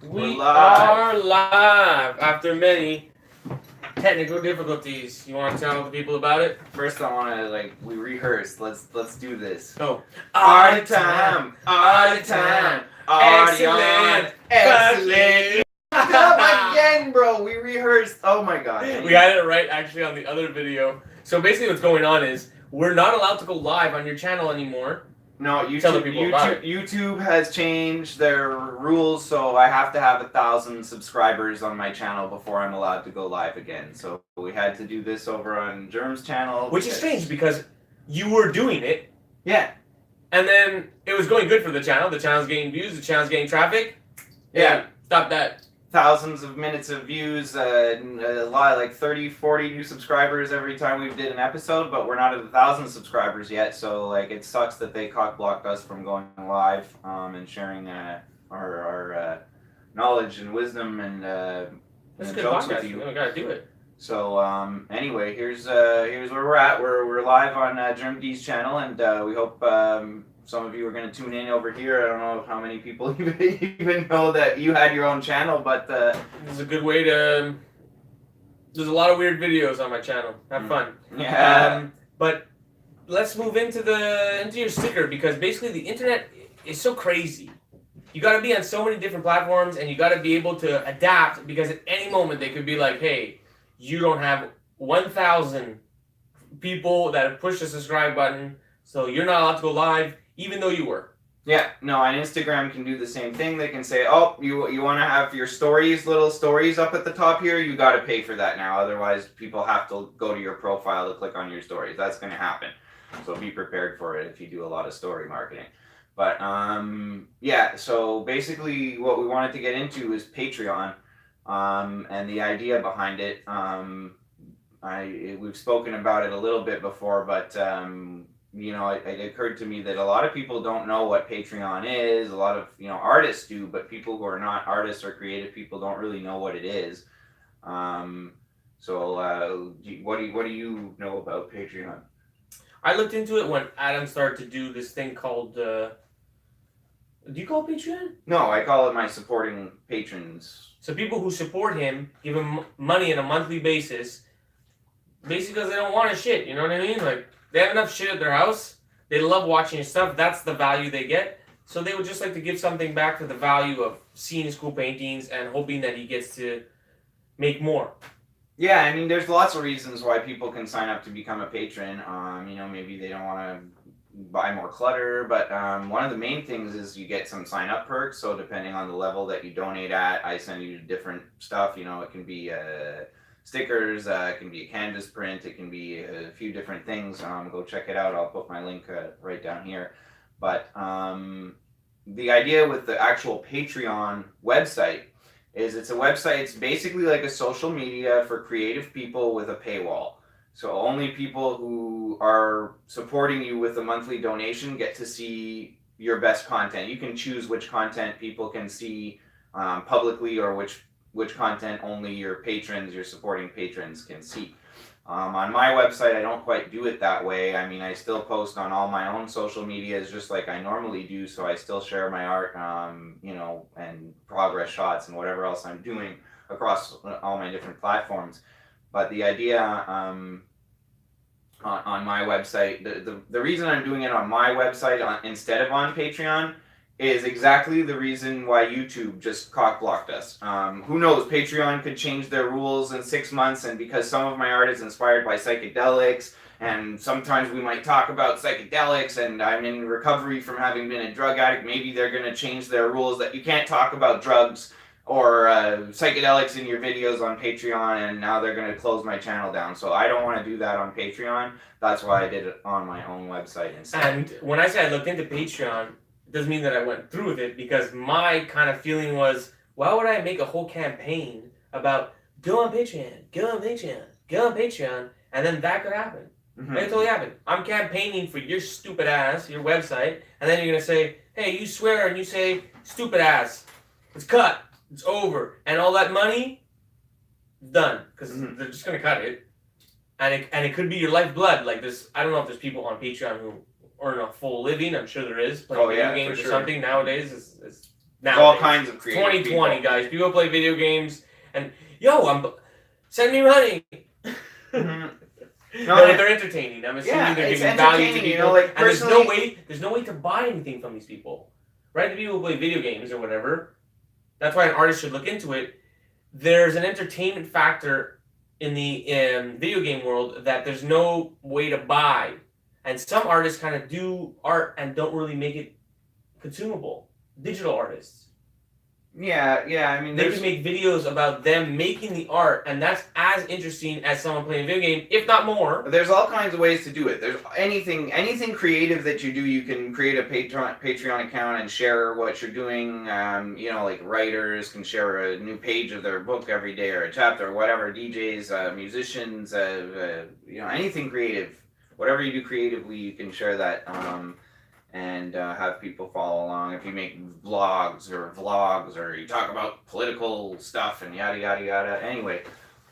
We are live after many technical difficulties. You want to tell the people about it? First, I want to we rehearsed. Let's do this. Oh, Arty time, Arty time, Arty on, excellent. Again, bro. We rehearsed. Oh my god. We got it right actually on the other video. So basically, what's going on is we're not allowed to go live on your channel anymore. No, YouTube, YouTube has changed their rules, so I have to have 1,000 subscribers on my channel before I'm allowed to go live again. So we had to do this over on Germ's channel. Which is strange because you were doing it. Yeah. And then it was going good for the channel. The channel's getting views. The channel's getting traffic. Yeah. Stop that. Thousands of minutes of views, a lot, like 30, 40 new subscribers every time we did an episode, but we're not at 1,000 subscribers yet, so it sucks that they cock-blocked us from going live and sharing our knowledge and wisdom and jokes with you. We gotta do it. So anyway, here's where we're at. We're live on GermDee's channel, and we hope some of you are going to tune in over here. I don't know how many people even know that you had your own channel, but this is a good way to. There's a lot of weird videos on my channel. Have fun. Yeah. But let's move into your sticker, because basically the internet is so crazy. You got to be on so many different platforms, and you got to be able to adapt, because at any moment they could be like, "Hey, you don't have 1,000 people that have pushed the subscribe button, so you're not allowed to go live." Even though you were. Yeah, no, and Instagram can do the same thing. They can say, oh, you want to have your little stories up at the top here? You got to pay for that now. Otherwise, people have to go to your profile to click on your stories. That's going to happen. So be prepared for it if you do a lot of story marketing. But, yeah, so basically what we wanted to get into is Patreon and the idea behind it. We've spoken about it a little bit before, but... it occurred to me that a lot of people don't know what Patreon is. A lot of, artists do, but people who are not artists or creative people don't really know what it is. What do you know about Patreon? I looked into it when Adam started to do this thing called, do you call it Patreon? No, I call it my supporting patrons. So people who support him, give him money on a monthly basis, basically because they don't want his shit, you know what I mean? They have enough shit at their house. They love watching his stuff. That's the value they get. So they would just like to give something back for the value of seeing his cool paintings and hoping that he gets to make more. Yeah, I mean, there's lots of reasons why people can sign up to become a patron. Maybe they don't want to buy more clutter, but one of the main things is you get some sign-up perks. So depending on the level that you donate at, I send you different stuff. It can be... stickers, it can be a canvas print, it can be a few different things. Go check it out. I'll put my link right down here. But the idea with the actual Patreon website is it's a website, it's basically like a social media for creative people with a paywall. So only people who are supporting you with a monthly donation get to see your best content. You can choose which content people can see publicly, or which content only your supporting patrons can see. On my website, I don't quite do it that way. I mean, I still post on all my own social medias just like I normally do, so I still share my art, and progress shots and whatever else I'm doing across all my different platforms. But the idea on my website, the reason I'm doing it on my website instead of on Patreon is exactly the reason why YouTube just cock-blocked us. Who knows, Patreon could change their rules in 6 months, and because some of my art is inspired by psychedelics, and sometimes we might talk about psychedelics, and I'm in recovery from having been a drug addict, maybe they're going to change their rules that you can't talk about drugs or psychedelics in your videos on Patreon, and now they're going to close my channel down. So I don't want to do that on Patreon. That's why I did it on my own website instead. And when I say I looked into Patreon, doesn't mean that I went through with it, because my kind of feeling was, why would I make a whole campaign about go on Patreon, go on Patreon, go on Patreon, and then that could happen. Mm-hmm. It totally happened. I'm campaigning for your stupid ass, your website, and then you're going to say, hey, you swear and you say, stupid ass, it's cut, it's over, and all that money, done, because they're just going to cut it, and it could be your lifeblood. Like this, I don't know if there's people on Patreon who earn a full living. I'm sure there is. Playing video games or something nowadays is Now all kinds of creative 2020, people. guys. People play video games, and send me money. Mhm. No, but they're entertaining. I'm assuming Yeah, they're it's giving value to entertaining, people. you know, like, and personally- there's no way to buy anything from these people, right? The people who play video games or whatever. That's why an artist should look into it. There's an entertainment factor in the video game world that there's no way to buy, and some artists kind of do art and don't really make it consumable. Digital artists. Yeah, I mean, They there's can make videos about them making the art, and that's as interesting as someone playing a video game, if not more. There's all kinds of ways to do it. There's anything creative that you do. You can create a Patreon account and share what you're doing. You know, like writers can share a new page of their book every day or a chapter or whatever. DJs, musicians, you know, anything creative. Whatever you do creatively, you can share that. And have people follow along. If you make vlogs or vlogs or you talk about political stuff and yada yada yada. Anyway,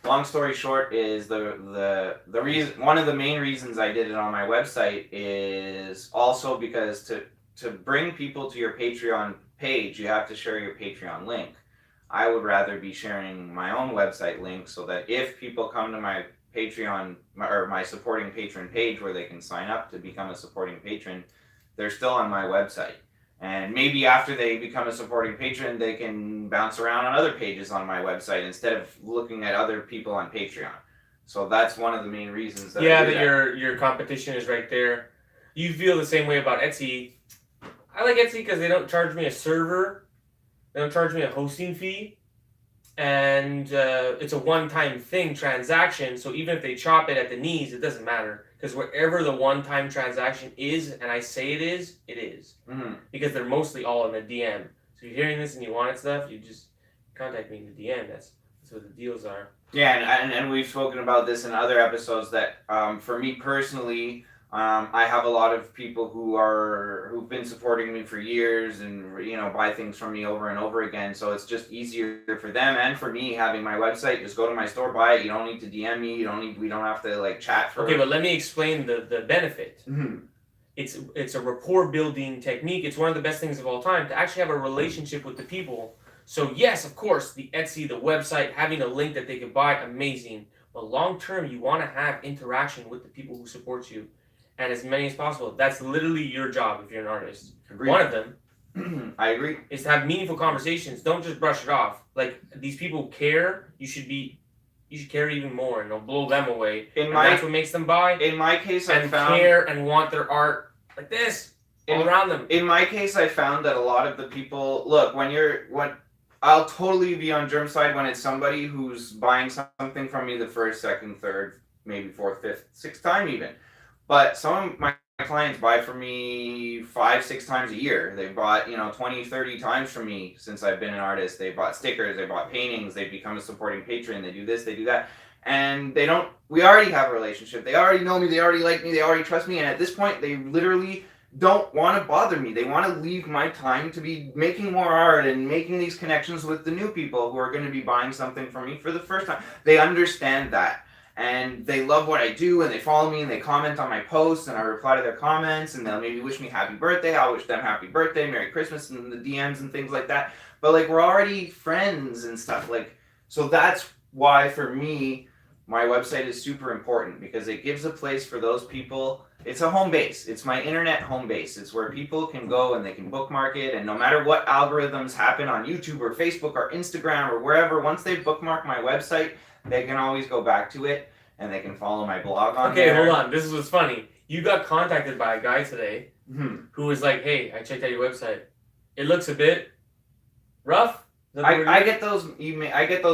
long story short is the reason, one of the main reasons I did it on my website is also because to bring people to your Patreon page, you have to share your Patreon link. I would rather be sharing my own website link so that if people come to my Patreon or my supporting patron page where they can sign up to become a supporting patron, they're still on my website. And maybe after they become a supporting patron, they can bounce around on other pages on my website instead of looking at other people on Patreon. So that's one of the main reasons that I do that. Your competition is right there. You feel the same way about Etsy. I like Etsy because they don't charge me a server. They don't charge me a hosting fee. And it's a one-time transaction. So even if they chop it at the knees, it doesn't matter. Because wherever the one-time transaction is, and I say it is, it is. Mm-hmm. Because they're mostly all in the DM. So if you're hearing this and you wanted stuff, you just contact me in the DM. That's what the deals are. Yeah, and we've spoken about this in other episodes that for me personally, I have a lot of people who've been supporting me for years and, you know, buy things from me over and over again. So it's just easier for them and for me having my website. Just go to my store, buy it. You don't need to DM me. We don't have to like chat for. Okay, but let me explain the benefit. Mm-hmm. It's a rapport building technique. It's one of the best things of all time to actually have a relationship with the people. So yes, of course, the Etsy, the website, having a link that they can buy, amazing. But long term, you want to have interaction with the people who support you. And as many as possible. That's literally your job if you're an artist. Agreed. One of them. I agree. Is to have meaningful conversations. Don't just brush it off. Like, these people care. You should care even more, and it'll blow them away. That's what makes them buy. In my case, I and found care and want their art like this all around them. In my case, I found that a lot of the people look I'll totally be on Germ's side when it's somebody who's buying something from me the first, second, third, maybe fourth, fifth, sixth time even. But some of my clients buy from me 5-6 times a year. They've bought, 20, 30 times from me since I've been an artist. They bought stickers, they bought paintings, they've become a supporting patron, they do this, they do that. And we already have a relationship. They already know me, they already like me, they already trust me. And at this point, they literally don't want to bother me. They want to leave my time to be making more art and making these connections with the new people who are going to be buying something from me for the first time. They understand that. And they love what I do, and they follow me, and they comment on my posts, and I reply to their comments, and they'll maybe wish me happy birthday. I'll wish them happy birthday, Merry Christmas, and the DMs and things like that. But, we're already friends and stuff. So that's why, for me, my website is super important, because it gives a place for those people. It's a home base. It's my internet home base. It's where people can go, and they can bookmark it, and no matter what algorithms happen on YouTube or Facebook or Instagram or wherever, once they bookmark my website, they can always go back to it, and they can follow my blog on there. Okay, hold on. This is what's funny. You got contacted by a guy today who was like, "Hey, I checked out your website. It looks a bit rough." I get those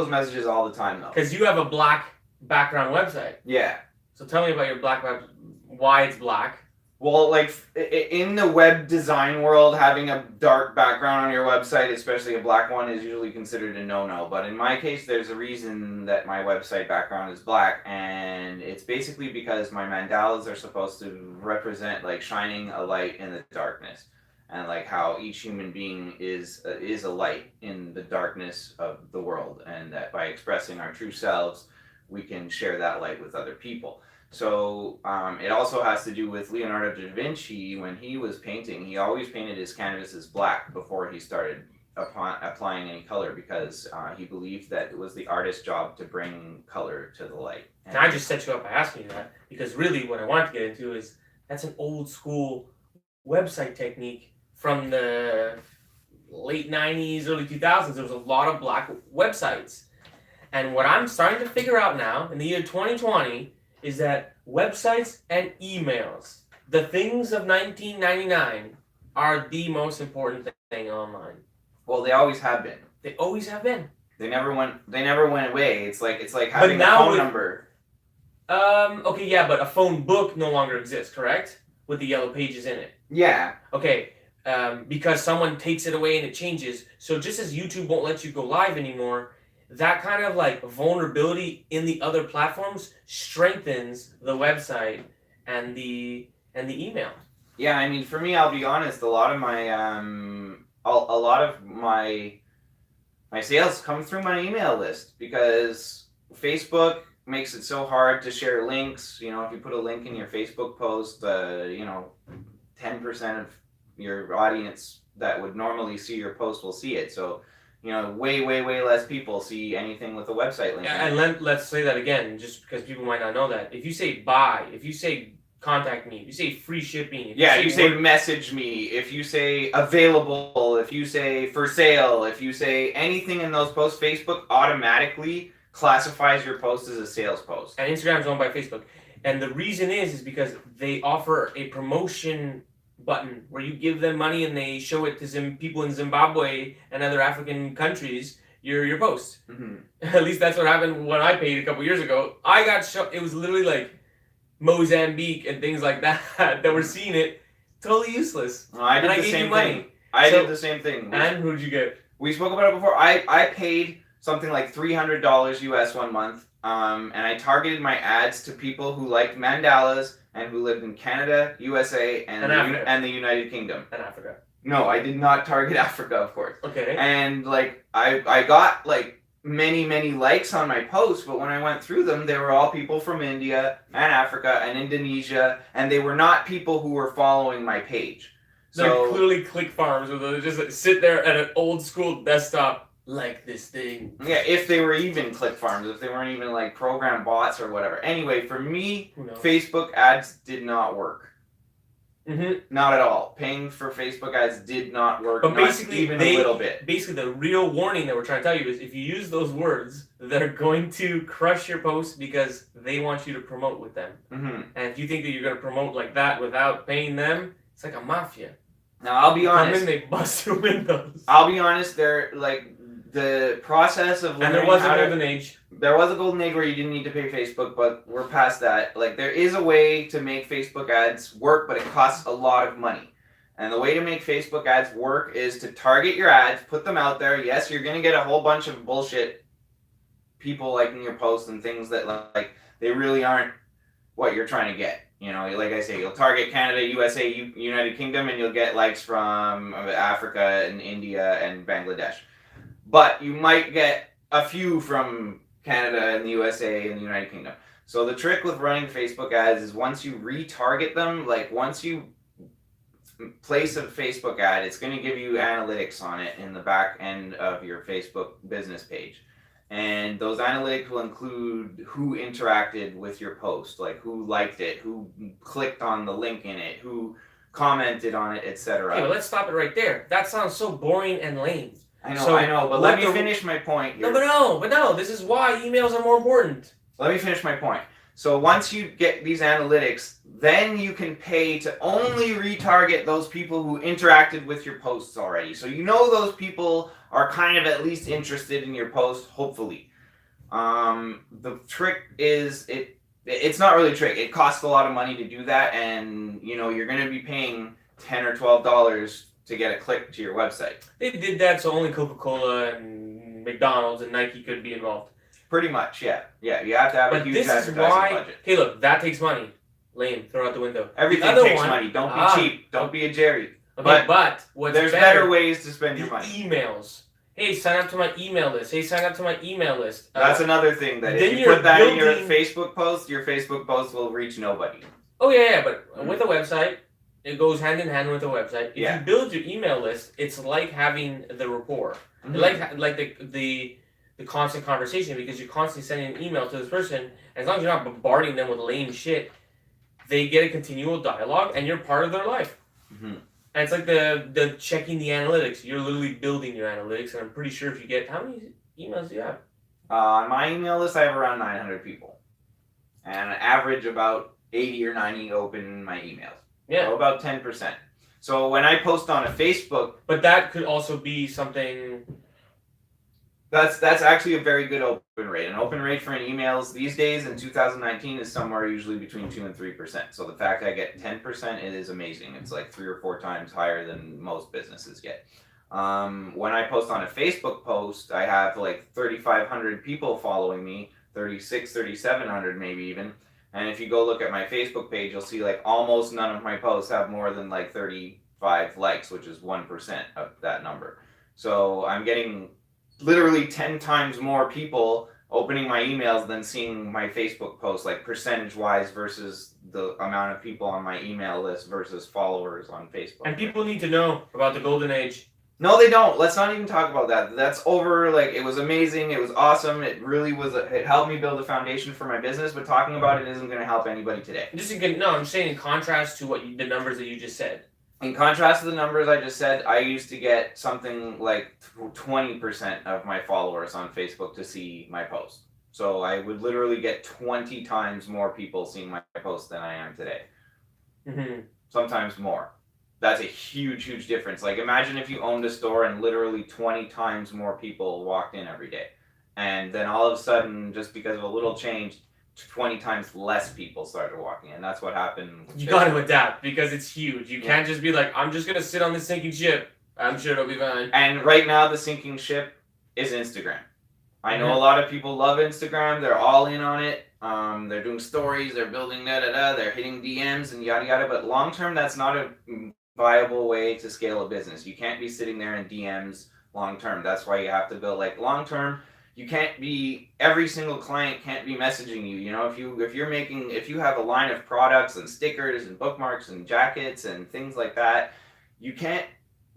messages all the time though. Because you have a black background website. Yeah. So tell me about your black website. Why it's black? Well, in the web design world, having a dark background on your website, especially a black one, is usually considered a no-no. But in my case, there's a reason that my website background is black, and it's basically because my mandalas are supposed to represent shining a light in the darkness, and how each human being is a light in the darkness of the world, and that by expressing our true selves, we can share that light with other people. So it also has to do with Leonardo da Vinci. When he was painting, he always painted his canvases black before he started applying any color because he believed that it was the artist's job to bring color to the light. And I just set you up by asking you that because really what I wanted to get into is that's an old school website technique from the late 90s, early 2000s. There was a lot of black websites. And what I'm starting to figure out now in the year 2020 is that websites and emails, the things of 1999, are the most important thing online. Well, they always have been. They always have been. They never went away. It's like having a phone number. Okay, yeah, but a phone book no longer exists, correct? With the yellow pages in it. Yeah. Okay, because someone takes it away and it changes. So just as YouTube won't let you go live anymore, that kind of like vulnerability in the other platforms strengthens the website and the email. Yeah, I mean, for me, I'll be honest. A lot of my sales come through my email list because Facebook makes it so hard to share links. You know, if you put a link in your Facebook post, 10% of your audience that would normally see your post will see it. So, you know, way less people see anything with a website link. Yeah, and let's say that again, just because people might not know that. If you say buy, if you say contact me, if you say free shipping, if you say message me, if you say available, if you say for sale, if you say anything in those posts, Facebook automatically classifies your post as a sales post. And Instagram's owned by Facebook. And the reason is because they offer a promotion button where you give them money and they show it to people in Zimbabwe and other African countries, your post. Mm-hmm. At least that's what happened when I paid a couple years ago. I got it was literally like Mozambique and things like that that were seeing it. Totally useless. Well, I did and the I same gave you money. thing. I did the same thing. And who'd you get? We spoke about it before. I paid something like $300 US one month, and I targeted my ads to people who liked mandalas and who lived in Canada, USA, and the United Kingdom. And Africa. No, I did not target Africa, of course. Okay. And like I got like many likes on my posts, but when I went through them, they were all people from India and Africa and Indonesia, and they were not people who were following my page. So they're clearly click farms where they just like, sit there at an old school desktop like this thing. Yeah, if they were even click farms, if they weren't even like program bots or whatever. Anyway, for me, Facebook ads did not work. Mm-hmm. Not at all. Paying for Facebook ads did not work. But basically, even a little bit. Basically, the real warning that we're trying to tell you is if you use those words, they're going to crush your post because they want you to promote with them. Mm-hmm. And if you think that you're going to promote like that without paying them, it's like a mafia. Now, I'll be honest. Come in, they bust your windows. I'll be honest. They're like the process of and there was a golden age. There was a golden age where you didn't need to pay Facebook, but we're past that. Like there is a way to make Facebook ads work, but it costs a lot of money. And the way to make Facebook ads work is to target your ads, put them out there. Yes, you're gonna get a whole bunch of bullshit people liking your posts and things that like they really aren't what you're trying to get. You know, like I say, you'll target Canada, USA, United Kingdom, and you'll get likes from Africa and India and Bangladesh. But you might get a few from Canada and the USA and the United Kingdom. So the trick with running Facebook ads is once you retarget them, like once you place a Facebook ad, it's going to give you analytics on it in the back end of your Facebook business page. And those analytics will include who interacted with your post, like who liked it, who clicked on the link in it, who commented on it, etc. Okay, well, let's stop it right there. That sounds so boring and lame. I know, but let me finish my point here. But no, this is why emails are more important. Let me finish my point. So once you get these analytics, then you can pay to only retarget those people who interacted with your posts already. So you know those people are kind of at least interested in your post, hopefully. The trick is it's not really a trick. It costs a lot of money to do that, and you know you're going to be paying $10 or $12 to get a click to your website. They did that so only Coca-Cola and McDonald's and Nike could be involved. Pretty much, yeah. Yeah, you have to have a huge advertising budget. Hey, look, that takes money. Lame, throw out the window. Everything takes money. Don't be cheap. Don't be a Jerry. Okay, but what's there's better ways to spend your money. Emails. Hey, sign up to my email list. Hey, sign up to my email list. That's another thing that if you put that in your Facebook post will reach nobody. Oh, yeah, but with a website, It goes hand in hand with a website. If you build your email list, it's like having the rapport, like the constant conversation, because you're constantly sending an email to this person. As long as you're not bombarding them with lame shit, they get a continual dialogue, and you're part of their life. Mm-hmm. And it's like the checking the analytics. You're literally building your analytics, and I'm pretty sure if you get, how many emails do you have? On my email list, I have around 900 people, and an average about 80 or 90 open my emails. Yeah, so about 10%. So when I post on a Facebook, but that could also be something. That's actually a very good open rate. An open rate for an emails these days in 2019 is somewhere usually between 2 and 3%. So the fact I get 10%, it is amazing. It's like 3 or 4 times higher than most businesses get. When I post on a Facebook post, I have like 3,500 people following me, 3,700 maybe even. And if you go look at my Facebook page, you'll see like almost none of my posts have more than like 35 likes, which is 1% of that number. So I'm getting literally 10 times more people opening my emails than seeing my Facebook posts, like percentage-wise versus the amount of people on my email list versus followers on Facebook. And people need to know about the golden age. No, they don't. Let's not even talk about that. That's over. Like, it was amazing. It was awesome. It really was. It helped me build a foundation for my business, but talking about it isn't going to help anybody today. I'm saying in contrast to the numbers that you just said. In contrast to the numbers I just said, I used to get something like 20% of my followers on Facebook to see my post. So I would literally get 20 times more people seeing my post than I am today. Mm-hmm. Sometimes more. That's a huge, huge difference. Like, imagine if you owned a store and literally 20 times more people walked in every day. And then all of a sudden, just because of a little change, 20 times less people started walking in. That's what happened. You got to adapt because it's huge. You can't just be like, I'm just going to sit on this sinking ship. I'm sure it'll be fine. And right now, the sinking ship is Instagram. I know a lot of people love Instagram. They're all in on it. They're doing stories. They're building da-da-da. They're hitting DMs and yada yada. But long term, that's not a viable way to scale a business. You can't be sitting there in DMs long term. That's why you have to build, like, long term. You can't be, every single client can't be messaging you. You know, if you have a line of products and stickers and bookmarks and jackets and things like that, you can't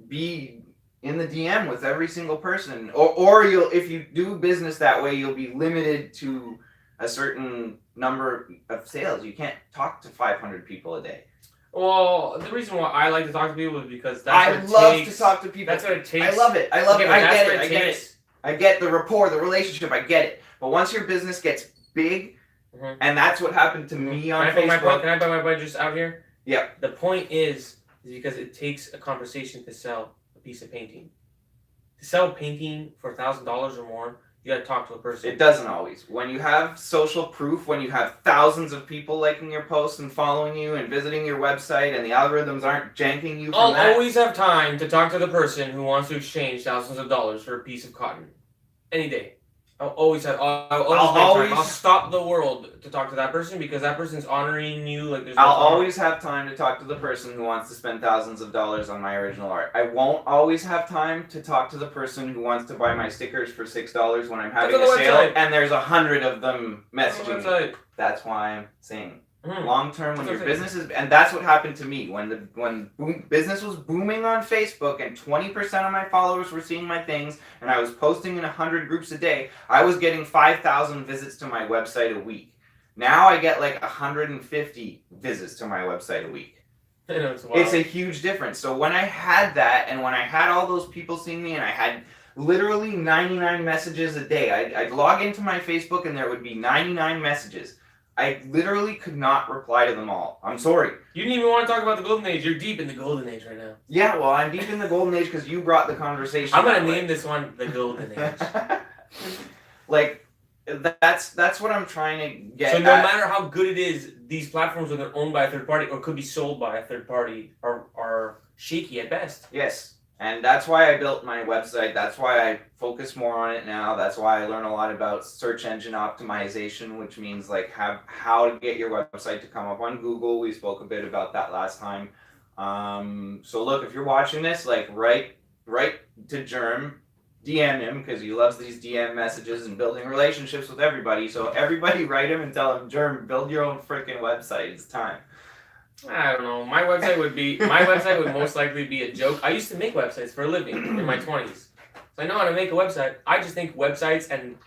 be in the DM with every single person. Or if you do business that way, you'll be limited to a certain number of sales. You can't talk to 500 people a day. Well, the reason why I like to talk to people is because I love to talk to people. That's what it takes. I love it. I get it. I get the rapport, the relationship. I get it. But once your business gets big, and that's what happened to me on Facebook. Can I buy my point just out here? Yeah. The point is because it takes a conversation to sell a piece of painting. To sell a painting for $1,000 or more, you got to talk to a person. It doesn't always. When you have social proof, when you have thousands of people liking your posts and following you and visiting your website, and the algorithms aren't janking you from I'll always have time to talk to the person who wants to exchange thousands of dollars for a piece of cotton. Any day. I'll stop the world to talk to that person because that person's honoring you like there's no I'll always have time to talk to the person who wants to spend thousands of dollars on my original art. I won't always have time to talk to the person who wants to buy my stickers for $6 when I'm having a sale and there's 100 of them messaging me. That's why I'm saying long term when your business is, and that's what happened to me when business was booming on Facebook and 20% of my followers were seeing my things and I was posting in 100 groups a day. I was getting 5,000 visits to my website a week. Now I get like 150 visits to my website a week. It's a huge difference. So when I had that and when I had all those people seeing me and I had literally 99 messages a day, I'd log into my Facebook and there would be 99 messages. I literally could not reply to them all. I'm sorry. You didn't even want to talk about the golden age. You're deep in the golden age right now. Yeah, well, I'm deep in the golden age because you brought the conversation. I'm going to name this one the golden age. Like, that's what I'm trying to get So no matter how good it is, these platforms, when they're owned by a third party or could be sold by a third party, are shaky at best. Yes. And that's why I built my website. That's why I focus more on it now. That's why I learn a lot about search engine optimization, which means like how to get your website to come up on Google. We spoke a bit about that last time. So look, if you're watching this, like write to Germ, DM him because he loves these DM messages and building relationships with everybody. So everybody write him and tell him, Germ, build your own freaking website. It's time. I don't know. My website would most likely be a joke. I used to make websites for a living in my 20s. So I know how to make a website. I just think websites and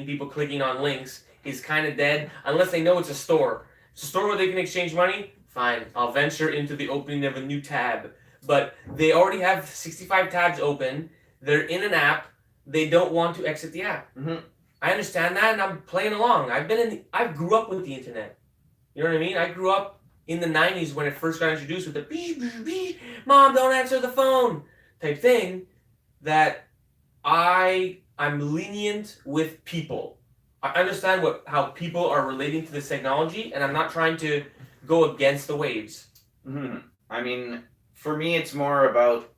people clicking on links is kind of dead unless they know it's a store. It's a store where they can exchange money. Fine, I'll venture into the opening of a new tab. But they already have 65 tabs open. They're in an app. They don't want to exit the app. Mm-hmm. I understand that, and I'm playing along. I grew up with the internet. You know what I mean? I grew up in the 90s when it first got introduced with the "Mom, don't answer the phone" type thing. That I'm lenient with people. I understand how people are relating to this technology, and I'm not trying to go against the waves. Mm-hmm. I mean, for me, it's more about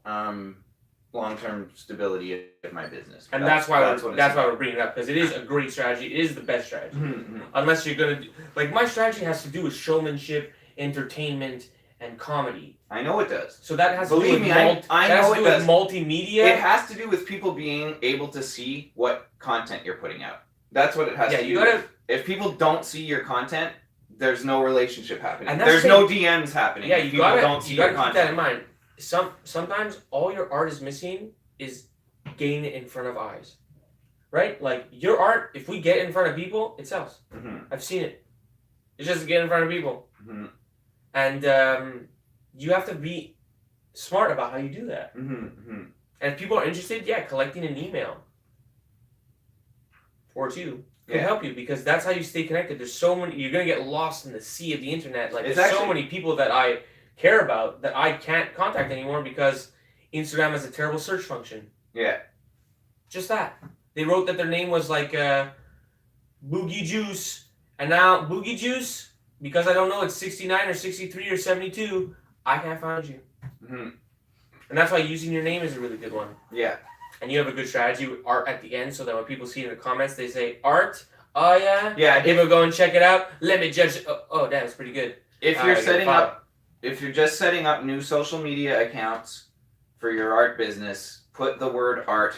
long-term stability of my business, and that's why we're bringing it up, because it is a great strategy. It is the best strategy. Mm-hmm. Unless you're gonna my strategy has to do with showmanship, entertainment, and comedy. I know it does. So that has Believe to do with me, I know it does. Multimedia. It has to do with people being able to see what content you're putting out. That's what it has to do with. If people don't see your content, there's no relationship happening. There's no DMs happening. Yeah, you gotta keep that in mind. Sometimes all your art is missing is getting it in front of eyes, right? Like your art, if we get it in front of people, it sells. Mm-hmm. I've seen it. It's just to get in front of people, mm-hmm. and you have to be smart about how you do that. Mm-hmm. And if people are interested, collecting an email or two can help you, because that's how you stay connected. There's so many. You're gonna get lost in the sea of the internet. Like there's so many people that I care about that I can't contact anymore because Instagram has a terrible search function. Yeah. Just that. They wrote that their name was like Boogie Juice, and now Boogie Juice, because I don't know it's 69 or 63 or 72, I can't find you. Mm-hmm. And that's why using your name is a really good one. Yeah. And you have a good strategy with art at the end, so that when people see it in the comments, they say, "Art, oh yeah, yeah." People go and check it out. Let me judge. Oh, that was pretty good. If you're just setting up new social media accounts for your art business, put the word art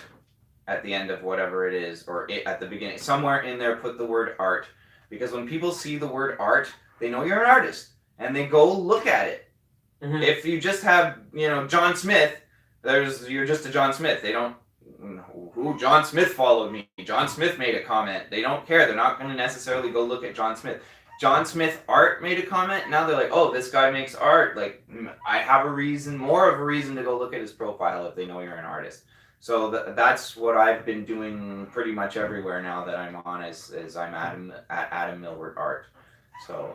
at the end of whatever it is, or at the beginning, somewhere in there, put the word art, because when people see the word art, they know you're an artist and they go look at it. Mm-hmm. If you just have, John Smith, you're just a John Smith. They don't. Who John Smith followed me. John Smith made a comment. They don't care. They're not going to necessarily go look at John Smith. John Smith art made a comment. Now they're like, oh, this guy makes art. Like, I have more of a reason to go look at his profile if they know you're an artist. So that's what I've been doing pretty much everywhere now that I'm on is I'm at Adam Millward Art. So,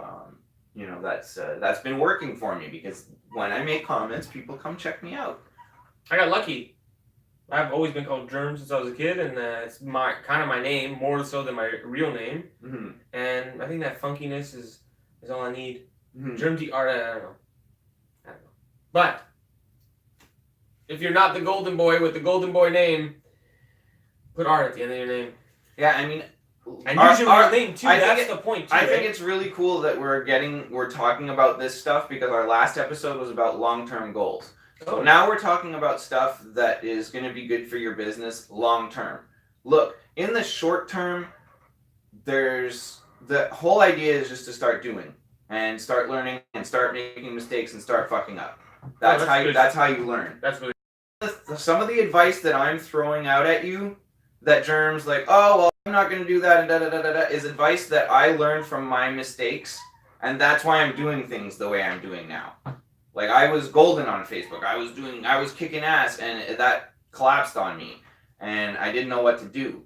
that's been working for me, because when I make comments, people come check me out. I got lucky. I've always been called Germ since I was a kid, and it's my name, more so than my real name. Mm-hmm. And I think that funkiness is all I need. Mm-hmm. GermDee art, I don't know. But if you're not the golden boy with the golden boy name, put art at the end of your name. Yeah, I mean, and use your real name too. That's the point. I think it's really cool that we're talking about this stuff, because our last episode was about long-term goals. So now we're talking about stuff that is going to be good for your business long term. Look, in the short term, there's the whole idea is just to start doing and start learning and start making mistakes and start fucking up. That's how you learn. That's really some of the advice that I'm throwing out at you, that Germ's like, oh well, I'm not going to do that and is advice that I learned from my mistakes, and that's why I'm doing things the way I'm doing now. Like, I was golden on Facebook. I was kicking ass, and that collapsed on me, and I didn't know what to do.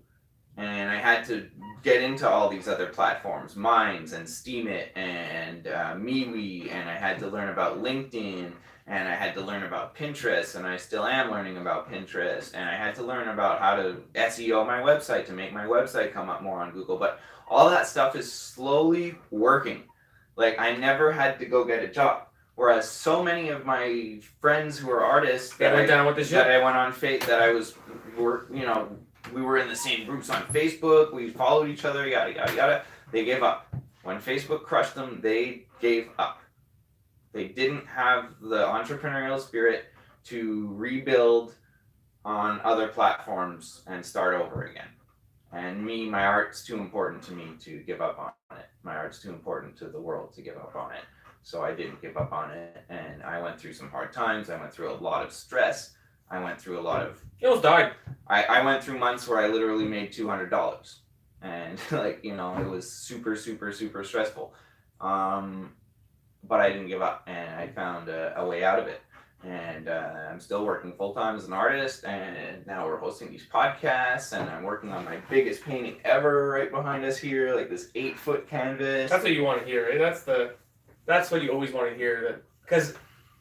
And I had to get into all these other platforms, Minds and Steemit and MeWe, and I had to learn about LinkedIn, and I had to learn about Pinterest, and I still am learning about Pinterest, and I had to learn about how to SEO my website to make my website come up more on Google. But all that stuff is slowly working. Like, I never had to go get a job. Whereas so many of my friends who are artists we were in the same groups on Facebook, we followed each other, yada, yada, yada. They gave up. When Facebook crushed them, they gave up. They didn't have the entrepreneurial spirit to rebuild on other platforms and start over again. And my art's too important to me to give up on it. My art's too important to the world to give up on it. So I didn't give up on it, and I went through some hard times. I went through a lot of stress. I went through a lot of... You almost died. I went through months where I literally made $200, and like, you know, it was super, super, super stressful. But I didn't give up, and I found a way out of it. And I'm still working full-time as an artist, and now we're hosting these podcasts, and I'm working on my biggest painting ever right behind us here, like this 8-foot canvas. That's what you want to hear, right? That's what you always want to hear. Because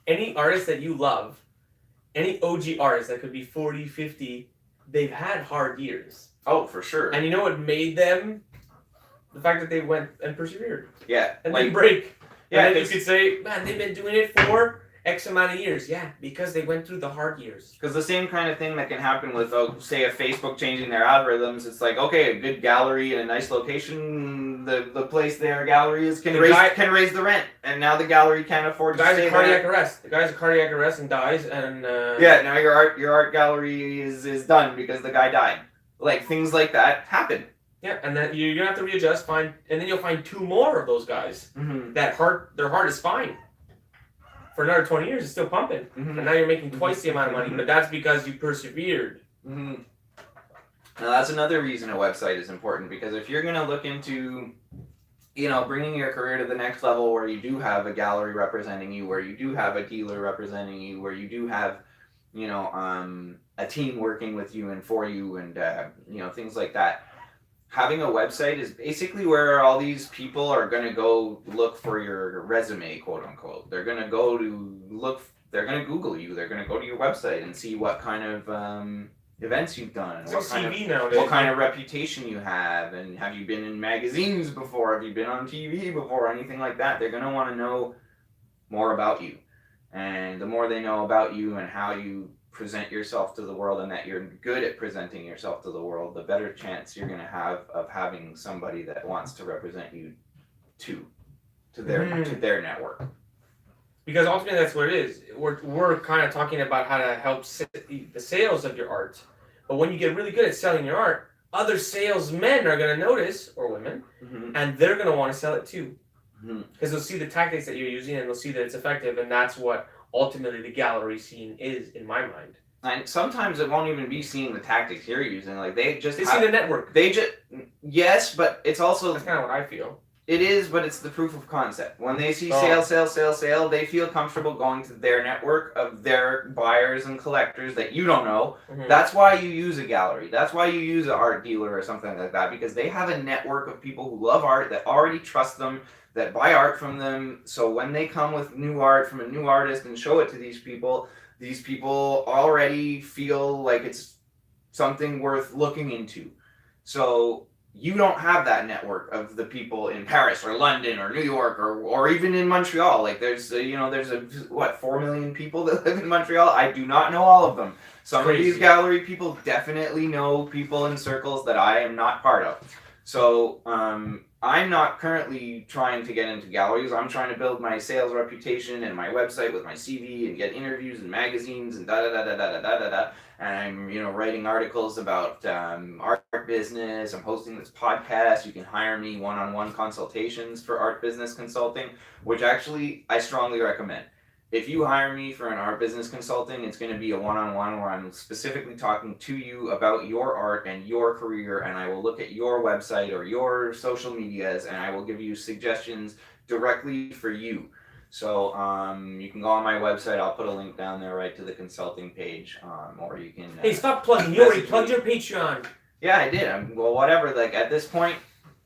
any artist that you love, any OG artist that could be 40, 50, they've had hard years. Oh, for sure. And you know what made them? The fact that they went and persevered. Yeah. And didn't break. Yeah, and then you could say, man, they've been doing it for X amount of years. Yeah, because they went through the hard years. Because the same kind of thing that can happen with, say, a Facebook changing their algorithms. It's like, okay, a good gallery in a nice location, the place their gallery is can raise the rent, and now the gallery can't afford to stay there. The guy's a cardiac arrest. The guy's a cardiac arrest and dies, and yeah, now your art gallery is done because the guy died. Like, things like that happen. Yeah, and then you're gonna have to readjust, and then you'll find 2 more of those guys that their heart is fine. For another 20 years, it's still pumping, and now you're making twice the amount of money. But that's because you persevered. Now that's another reason a website is important, because if you're gonna look into, you know, bringing your career to the next level, where you do have a gallery representing you, where you do have a dealer representing you, where you do have, you know, a team working with you and for you, and you know, things like that. Having a website is basically where all these people are going to go look for your resume, quote unquote. They're going to go to look, they're going to Google you. They're going to go to your website and see what kind of events you've done, what kind of reputation you have, and have you been in magazines before, have you been on TV before, anything like that. They're going to want to know more about you. And the more they know about you and how you present yourself to the world, and that you're good at presenting yourself to the world, the better chance you're going to have of having somebody that wants to represent you to their network. Because ultimately that's what it is. We're kind of talking about how to help the sales of your art. But when you get really good at selling your art, other salesmen are going to notice, or women, and they're going to want to sell it too. Because they'll see the tactics that you're using, and they'll see that it's effective, and that's what ultimately the gallery scene is, in my mind. And sometimes it won't even be seeing the tactics you're using. Like, they see the network. Yes, but it's also... That's kind of what I feel. It is, but it's the proof of concept. When they see sale, they feel comfortable going to their network of their buyers and collectors that you don't know. That's why you use a gallery. That's why you use an art dealer or something like that, because they have a network of people who love art, that already trust them, that buy art from them. So when they come with new art from a new artist and show it to these people already feel like it's something worth looking into. So you don't have that network of the people in Paris or London or New York or even in Montreal. Like, there's 4 million people that live in Montreal. I do not know all of them. Some of these gallery people definitely know people in circles that I am not part of. So I'm not currently trying to get into galleries. I'm trying to build my sales reputation and my website with my CV and get interviews in magazines and da-da-da-da-da-da-da-da. And I'm, you know, writing articles about art business. I'm hosting this podcast. You can hire me one-on-one consultations for art business consulting, which actually I strongly recommend. If you hire me for an art business consulting, it's going to be a one-on-one where I'm specifically talking to you about your art and your career, and I will look at your website or your social medias, and I will give you suggestions directly for you. So you can go on my website. I'll put a link down there right to the consulting page, or you can... Hey, stop plugging. You already plugged your Patreon. Yeah, I did. Well, whatever. Like, at this point,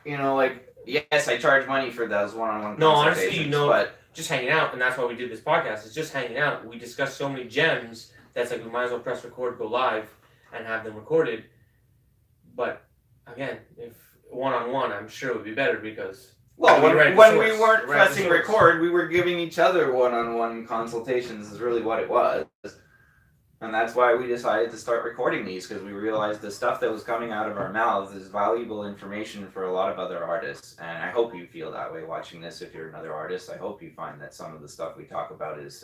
you know, like, yes, I charge money for those one-on-one consultations. Honestly, you know, but just hanging out, and that's why we did this podcast. It's just hanging out. We discuss so many gems that's like we might as well press record, go live, and have them recorded. But again, if one-on-one, I'm sure it would be better because... Well, when we weren't pressing record, we were giving each other one-on-one consultations is really what it was. And that's why we decided to start recording these, because we realized the stuff that was coming out of our mouths is valuable information for a lot of other artists. And I hope you feel that way watching this. If you're another artist, I hope you find that some of the stuff we talk about is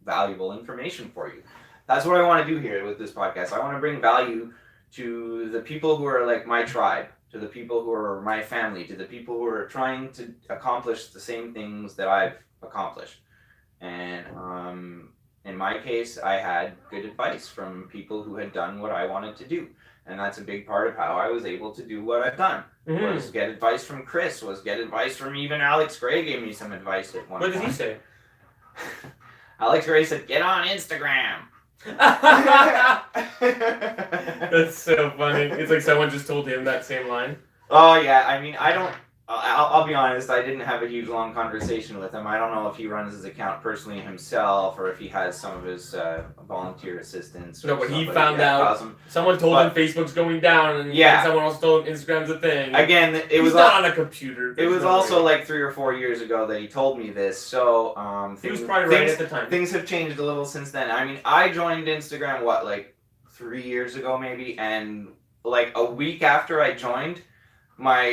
valuable information for you. That's what I want to do here with this podcast. I want to bring value to the people who are like my tribe, to the people who are my family, to the people who are trying to accomplish the same things that I've accomplished. And in my case, I had good advice from people who had done what I wanted to do. And that's a big part of how I was able to do what I've done. Was get advice from Chris, was get advice from even Alex Gray gave me some advice at one point. What did he say? Alex Gray said, get on Instagram. That's so funny. It's like someone just told him that same line. Oh yeah, I mean, I'll be honest, I didn't have a huge long conversation with him. I don't know if he runs his account personally himself or if he has some of his volunteer assistants. No, but he found out. Someone told him Facebook's going down, and someone else told him Instagram's a thing. Again, He's not on a computer. It was also like 3 or 4 years ago that he told me this, so he was probably right at the time. Things have changed a little since then. I mean, I joined Instagram, like 3 years ago maybe, and like a week after I joined, my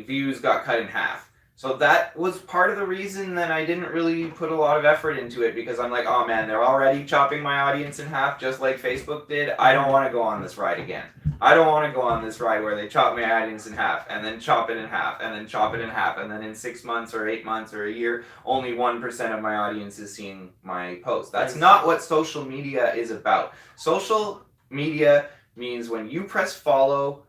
views got cut in half. So that was part of the reason that I didn't really put a lot of effort into it, because I'm like, oh man, they're already chopping my audience in half just like Facebook did. I don't want to go on this ride again. I don't want to go on this ride where they chop my audience in half and then chop it in half and then chop it in half, and then in 6 months or 8 months or a year, only 1% of my audience is seeing my post. That's not what social media is about. Social media means when you press follow,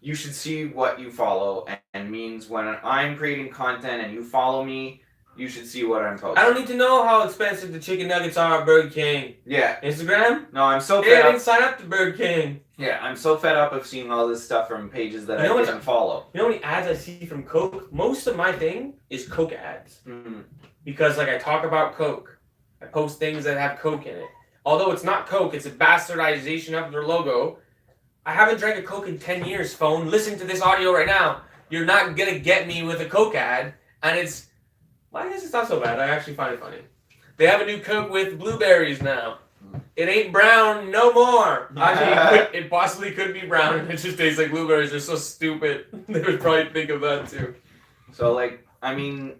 you should see what you follow, and means when I'm creating content and you follow me, you should see what I'm posting. I don't need to know how expensive the chicken nuggets are at Burger King. Yeah. Instagram? No, I'm so fed up. I didn't sign up to Burger King. Yeah, I'm so fed up of seeing all this stuff from pages that I didn't follow. You know how many ads I see from Coke? Most of my thing is Coke ads. Mm-hmm. Because like I talk about Coke. I post things that have Coke in it. Although it's not Coke, it's a bastardization of their logo. I haven't drank a Coke in 10 years, phone. Listen to this audio right now. You're not going to get me with a Coke ad. And it's... Well, I guess it's not so bad. I actually find it funny. They have a new Coke with blueberries now. It ain't brown no more. Actually, it possibly could be brown, and it just tastes like blueberries. They're so stupid. They would probably think of that, too. So, like, I mean...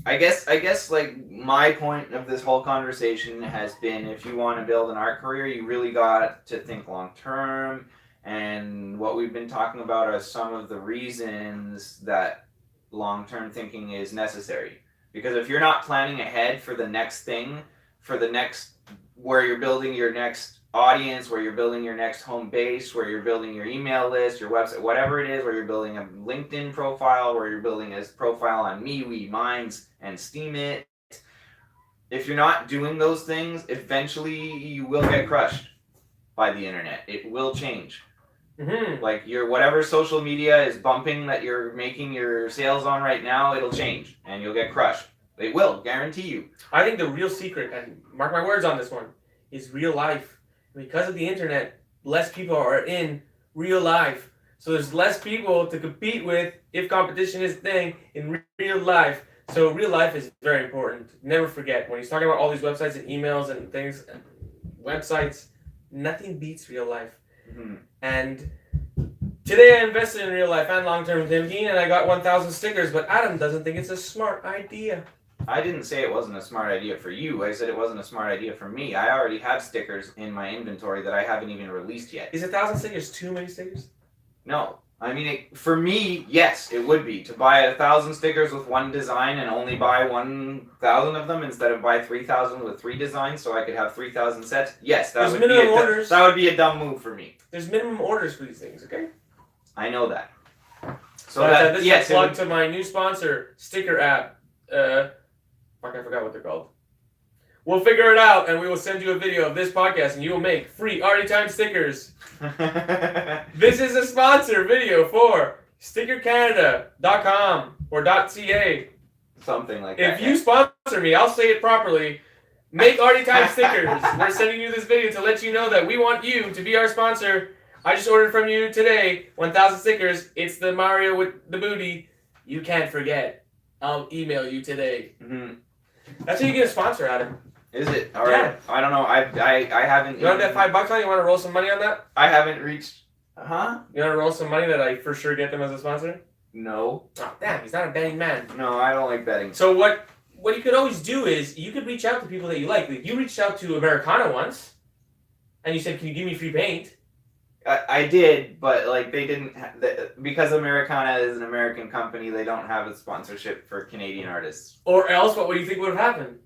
I guess like my point of this whole conversation has been, if you want to build an art career, you really got to think long term. And what we've been talking about are some of the reasons that long term thinking is necessary. Because if you're not planning ahead for the next thing, for the next, where you're building your next audience, where you're building your next home base, where you're building your email list, your website, whatever it is, where you're building a LinkedIn profile, where you're building a profile on MeWe, Minds, and Steemit. If you're not doing those things, eventually you will get crushed by the internet. It will change. Mm-hmm. Like your whatever social media is bumping that you're making your sales on right now, it'll change and you'll get crushed. It will, guarantee you. I think the real secret, and mark my words on this one, is real life. Because of the internet, less people are in real life. So there's less people to compete with, if competition is a thing, in real life. So real life is very important. Never forget, when he's talking about all these websites and emails and things, websites, nothing beats real life. Mm-hmm. And today I invested in real life and long-term thinking, and I got 1,000 stickers, but Adam doesn't think it's a smart idea. I didn't say it wasn't a smart idea for you. I said it wasn't a smart idea for me. I already have stickers in my inventory that I haven't even released yet. Is 1,000 stickers too many stickers? No. I mean, for me, yes, it would be. To buy 1,000 stickers with one design and only buy 1,000 of them instead of buy 3,000 with 3 designs so I could have 3,000 sets. Yes, that would be a dumb move for me. There's minimum orders for these things, okay? I know that. So this is a plug to my new sponsor, Sticker app. I forgot what they're called. We'll figure it out, and we will send you a video of this podcast, and you will make free Arty Time stickers. This is a sponsor video for stickercanada.com or .ca. Something like that. If you sponsor me, I'll say it properly. Make Arty Time stickers. We're sending you this video to let you know that we want you to be our sponsor. I just ordered from you today 1,000 stickers. It's the Mario with the booty. You can't forget. I'll email you today. Mm-hmm. That's how you get a sponsor, Adam. Is it? All right. Yeah. I don't know. I haven't. You want that $5 on? You want to roll some money on that? I haven't reached. Huh? You want to roll some money that I for sure get them as a sponsor? No. Oh, damn. He's not a betting man. No, I don't like betting. So what you could always do is you could reach out to people that you like. Like you reached out to Americana once, and you said, "Can you give me free paint?" I did, but like they didn't because Americana is an American company. They don't have a sponsorship for Canadian artists. Or else, what would you think would have happened?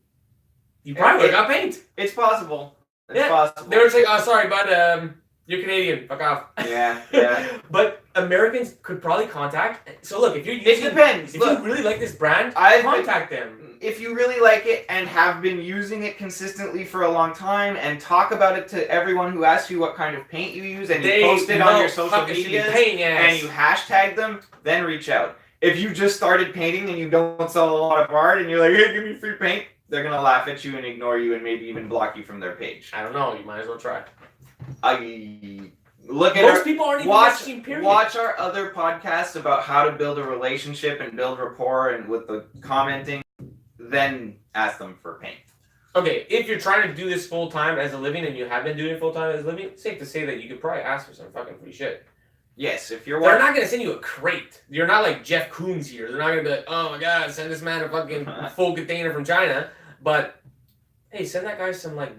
You probably would have got paint. It's possible. It's Yeah. possible. They would say, "Oh, sorry, bud. You're Canadian. Fuck off." Yeah, yeah. But Americans could probably contact. So look, if you're using, It depends. if Look, you really like this brand, I've contact them. if you really like it and have been using it consistently for a long time, and talk about it to everyone who asks you what kind of paint you use, and you post it on your social media, and you hashtag them, then reach out. If you just started painting and you don't sell a lot of art, and you're like, "Hey, give me free paint," they're gonna laugh at you and ignore you, and maybe even block you from their page. I don't know. You might as well try. Look at Most people aren't even watching. Period. Watch our other podcasts about how to build a relationship and build rapport, and with the commenting, then ask them for paint. Okay, if you're trying to do this full time as a living, and you have been doing it full time as a living, it's safe to say that you could probably ask for some fucking free shit. Yes, if you're. They're not gonna send you a crate. You're not like Jeff Koons here. They're not gonna be like, "Oh my god, send this man a fucking full container from China." But hey, send that guy some like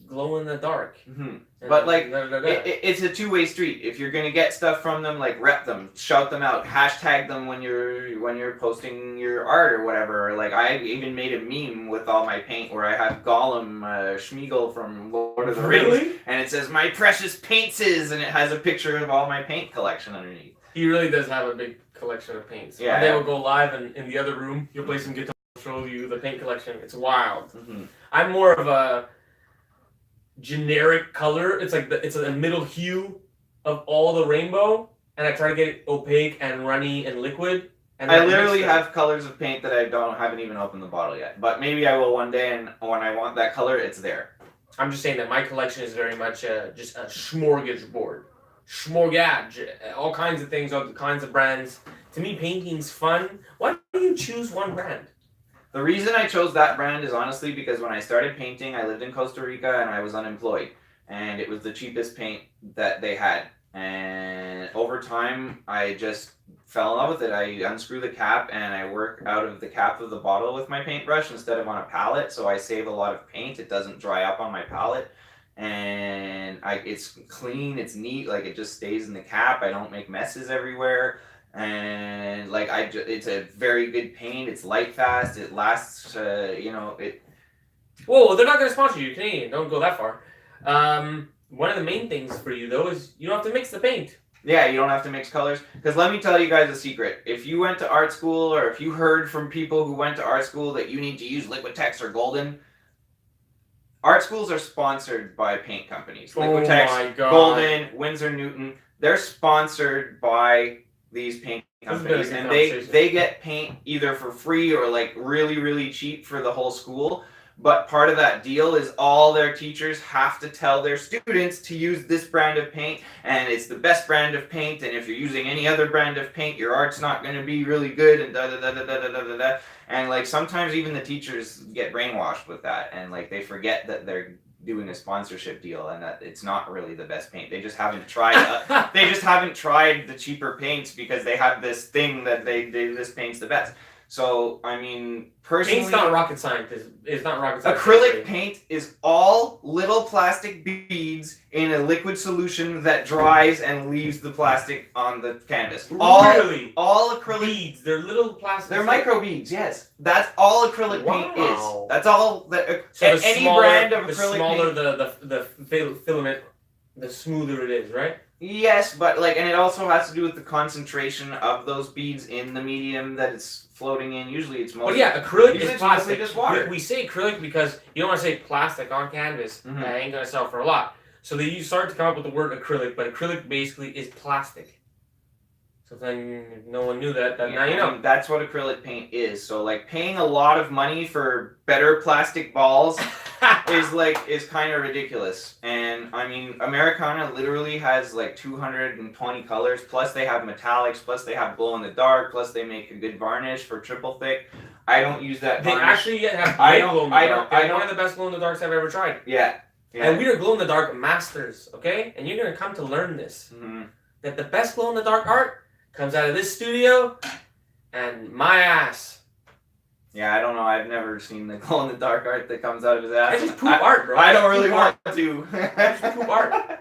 glow in the dark. Mm-hmm. But like, it's a two-way street. If you're gonna get stuff from them, like rep them, shout them out, hashtag them when you're posting your art or whatever. Like I even made a meme with all my paint where I have Gollum Schmeagol from Lord of the Rings, and it says "My precious paintses," and it has a picture of all my paint collection underneath. He really does have a big collection of paints. Yeah. One day we'll go live, and in the other room, you'll play some guitar, show you the paint collection. It's wild. Mm-hmm. I'm more of a generic color. It's like it's a middle hue of all the rainbow, and I try to get it opaque and runny and liquid. And I literally have colors of paint that I haven't even opened the bottle yet, but maybe I will one day, and when I want that color, it's there. I'm just saying that my collection is very much just a smorgasbord. Smorgage, all kinds of things, all kinds of brands. To me, painting's fun. Why do you choose one brand? The reason I chose that brand is honestly because when I started painting, I lived in Costa Rica and I was unemployed. And it was the cheapest paint that they had. And over time, I just fell in love with it. I unscrew the cap and I work out of the cap of the bottle with my paintbrush instead of on a palette. So I save a lot of paint. It doesn't dry up on my palette. And it's clean, it's neat, like it just stays in the cap. I don't make messes everywhere. And like it's a very good paint. It's light fast. It lasts. It. Whoa, they're not gonna sponsor you, Canadian. Don't go that far. One of the main things for you though is you don't have to mix the paint. Yeah, you don't have to mix colors. Because let me tell you guys a secret. If you went to art school, or if you heard from people who went to art school that you need to use Liquitex or Golden, art schools are sponsored by paint companies. Liquitex, Golden, Winsor Newton. They're sponsored by these paint companies, and they get paint either for free or like really, really cheap for the whole school. But part of that deal is all their teachers have to tell their students to use this brand of paint, and it's the best brand of paint, and if you're using any other brand of paint, your art's not going to be really good, and da da da da da da da da. And like sometimes even the teachers get brainwashed with that, and like they forget that they're doing a sponsorship deal and that it's not really the best paint. They just haven't tried. They just haven't tried the cheaper paints because they have this thing that this paint's the best. So I mean, personally, paint's not rocket science. It's not rocket science. Acrylic paint is all little plastic beads in a liquid solution that dries and leaves the plastic on the canvas. All acrylic beads. They're little plastic. They're micro beads. Yes, that's all acrylic paint is. That's all that. So any brand of acrylic the smaller paint, the filament, the smoother it is, right? Yes, but like, and it also has to do with the concentration of those beads in the medium that it's floating in. Usually, it's mostly. But yeah, acrylic is plastic. Just water. We say acrylic because you don't want to say plastic on canvas. Mm-hmm. That ain't gonna sell for a lot. So they start to come up with the word acrylic, but acrylic basically is plastic. So then, if no one knew that, then now you know. That's what acrylic paint is. So like, paying a lot of money for better plastic balls is kind of ridiculous. And I mean, Americana literally has like 220 colors. Plus they have metallics. Plus they have glow in the dark. Plus they make a good varnish for triple thick. I don't use that varnish. They actually have great glow in the dark. They're one of the best glow in the darks I've ever tried. Yeah. And we are glow in the dark masters, okay? And you're gonna come to learn this. Mm-hmm. That the best glow in the dark art comes out of this studio and my ass. Yeah, I don't know. I've never seen the glow in the dark art that comes out of his ass. It's just poop art, bro. I don't It's really poop want art. to. It's poop art.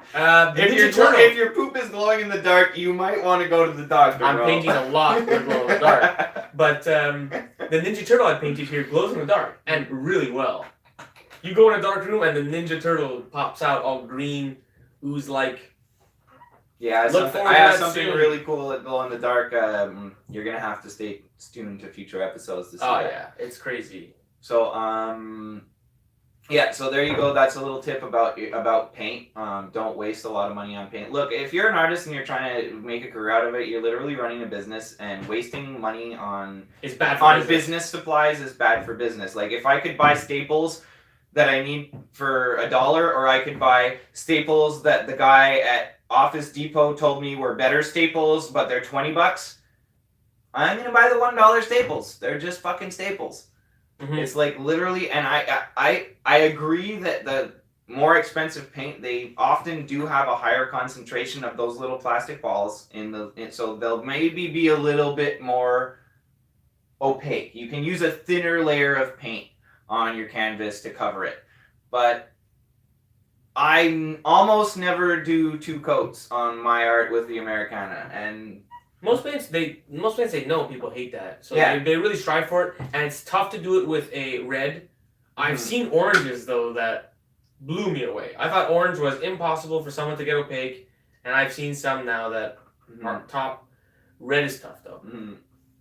If your poop is glowing in the dark, you might want to go to the doctor. I'm bro. painting a lot for glow in the dark, but the Ninja Turtle I painted here glows in the dark and really well. You go in a dark room and the Ninja Turtle pops out all green, ooze like. Yeah, Look forward I to have that something soon. really cool at glow in the dark. You're gonna have to stay tuned to future episodes to see Oh that. yeah, it's crazy. So yeah, so there you go. That's a little tip about paint. Don't waste a lot of money on paint. Look, if you're an artist and you're trying to make a career out of it, you're literally running a business, and wasting money on It's bad for business supplies is bad for business. Like if I could buy staples that I need for $1, or I could buy staples that the guy at Office Depot told me were better staples, but they're $20. I'm gonna buy the $1 staples. They're just fucking staples. Mm-hmm. It's like literally, and I agree that the more expensive paint, they often do have a higher concentration of those little plastic balls so they'll maybe be a little bit more opaque. You can use a thinner layer of paint on your canvas to cover it, but I almost never do 2 coats on my art with the Americana, and Most paints say no. People hate that, so Yeah. they really strive for it, and it's tough to do it with a red. I've seen oranges though that blew me away. I thought orange was impossible for someone to get opaque, and I've seen some now that are top. Red is tough though.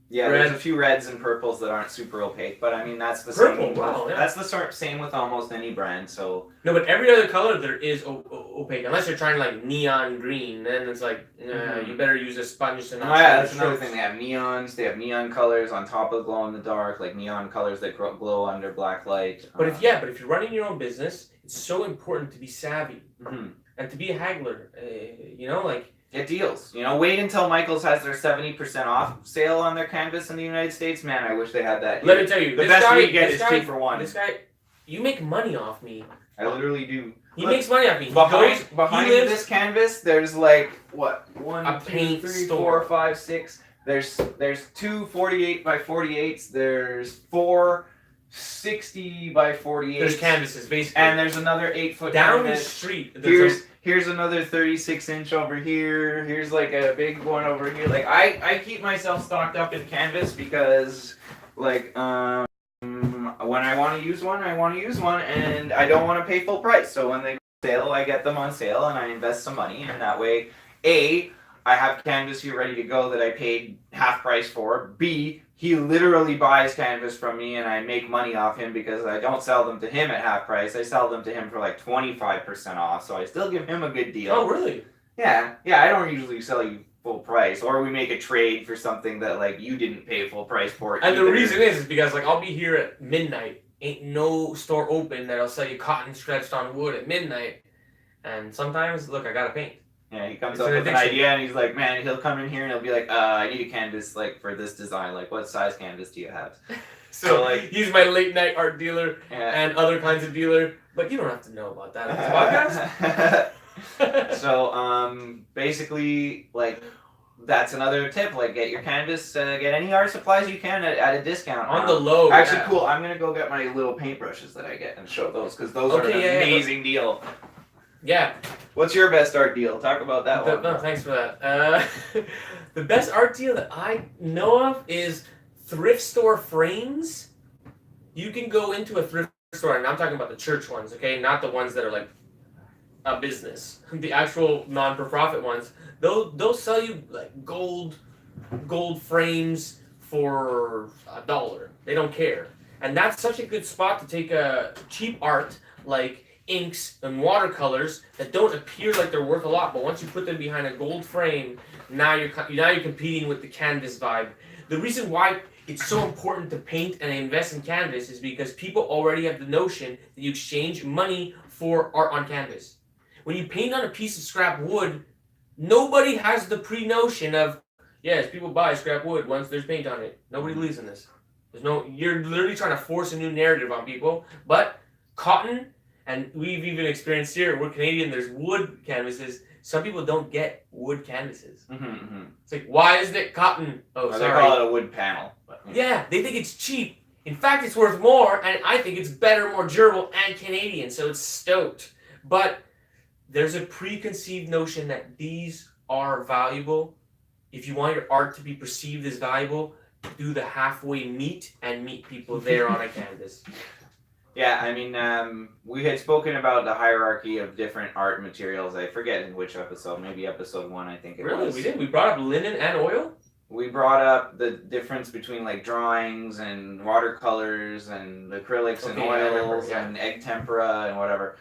Yeah, Red. there's a few reds and purples that aren't super opaque, but I mean that's the Purple, same. wow, yeah. That's the same with almost any brand. So No, but every other color there is opaque, unless you're trying like neon green. Then it's like you better use a sponge to not. oh yeah, that's another thing. They have neons. They have neon colors on top of glow in the dark, like neon colors that glow under black light. But if you're running your own business, it's so important to be savvy and to be a haggler. Like. Get deals. Wait until Michaels has their 70% off sale on their canvas in the United States. Man, I wish they had that here. Let me tell you, the best we get is 2 for 1. This guy, you make money off me. I literally do. He makes money off me. Behind this canvas, there's like what? A 1, 2, paint 3, store. 4, 5, 6. There's 2 48 by 48s. There's 4 60 by 48s. There's canvases, basically. And there's another 8-foot down canvas. the street. Here's another 36-inch over here. Here's like a big one over here. Like I keep myself stocked up in canvas because like when I want to use one, and I don't want to pay full price. So when they go on sale, I get them on sale and I invest some money, and that way, A, I have canvas here ready to go that I paid half price for. B, he literally buys canvas from me and I make money off him because I don't sell them to him at half price. I sell them to him for like 25% off, so I still give him a good deal. Oh, really? Yeah, I don't usually sell you full price, or we make a trade for something that like you didn't pay full price for. And the reason is because like I'll be here at midnight. Ain't no store open that'll sell you cotton stretched on wood at midnight. And sometimes, look, I gotta paint. Yeah, he comes It's up an with an addiction. idea and he's like, man, he'll come in here and he'll be like, I need a canvas like for this design. Like, what size canvas do you have? So like, he's my late night art dealer Yeah. and other kinds of dealer. But you don't have to know about that on this podcast. So basically, like, that's another tip. Like, get your canvas, get any art supplies you can at a discount. On the low. Actually, yeah. cool. I'm gonna go get my little paintbrushes that I get and show those because those are an amazing deal. Yeah. What's your best art deal? Talk about that one. No, thanks for that. The best art deal that I know of is thrift store frames. You can go into a thrift store, and I'm talking about the church ones, okay? Not the ones that are like a business. The actual non-for-profit ones. They'll sell you like gold frames for $1. They don't care. And that's such a good spot to take a cheap art like inks and watercolors that don't appear like they're worth a lot, but once you put them behind a gold frame, now you're competing with the canvas vibe. The reason why it's so important to paint and invest in canvas is because people already have the notion that you exchange money for art on canvas. When you paint on a piece of scrap wood, nobody has the pre-notion of, yes, people buy scrap wood once there's paint on it. Nobody believes in this. You're literally trying to force a new narrative on people, but cotton. And we've even experienced here, we're Canadian, there's wood canvases. Some people don't get wood canvases. It's like, why isn't it cotton? Oh, sorry. They call it a wood panel. Yeah, they think it's cheap. In fact, it's worth more, and I think it's better, more durable, and Canadian, so it's stoked. But there's a preconceived notion that these are valuable. If you want your art to be perceived as valuable, do the halfway meet and meet people there on a canvas. Yeah, I mean, we had spoken about the hierarchy of different art materials. I forget in which episode, maybe episode 1, I think it was. Really? We did? We brought up linen and oil? We brought up the difference between like drawings and watercolors and acrylics and oils and egg tempera and whatever.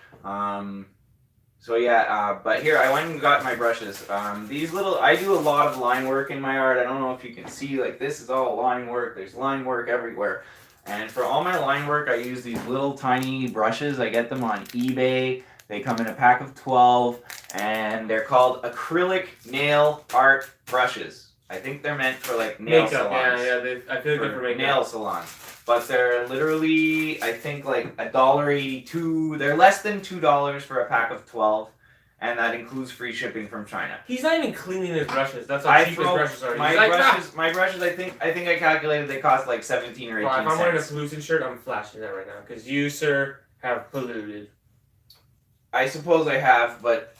So yeah, but here I went and got my brushes. These little, I do a lot of line work in my art. I don't know if you can see, like this is all line work. There's line work everywhere. And for all my line work, I use these little tiny brushes. I get them on eBay. They come in a pack of 12, and they're called acrylic nail art brushes. I think they're meant for like nail salons. Yeah, I feel like they're for makeup. Nail salons. But they're literally, I think, like $1.82. They're less than $2 for a pack of 12, and that includes free shipping from China. He's not even cleaning his brushes. That's how cheap his brushes are. My brushes, I think I calculated they cost like 17 or 18 cents. If I'm wearing a pollution shirt, I'm flashing that right now because you, sir, have polluted. I suppose I have, but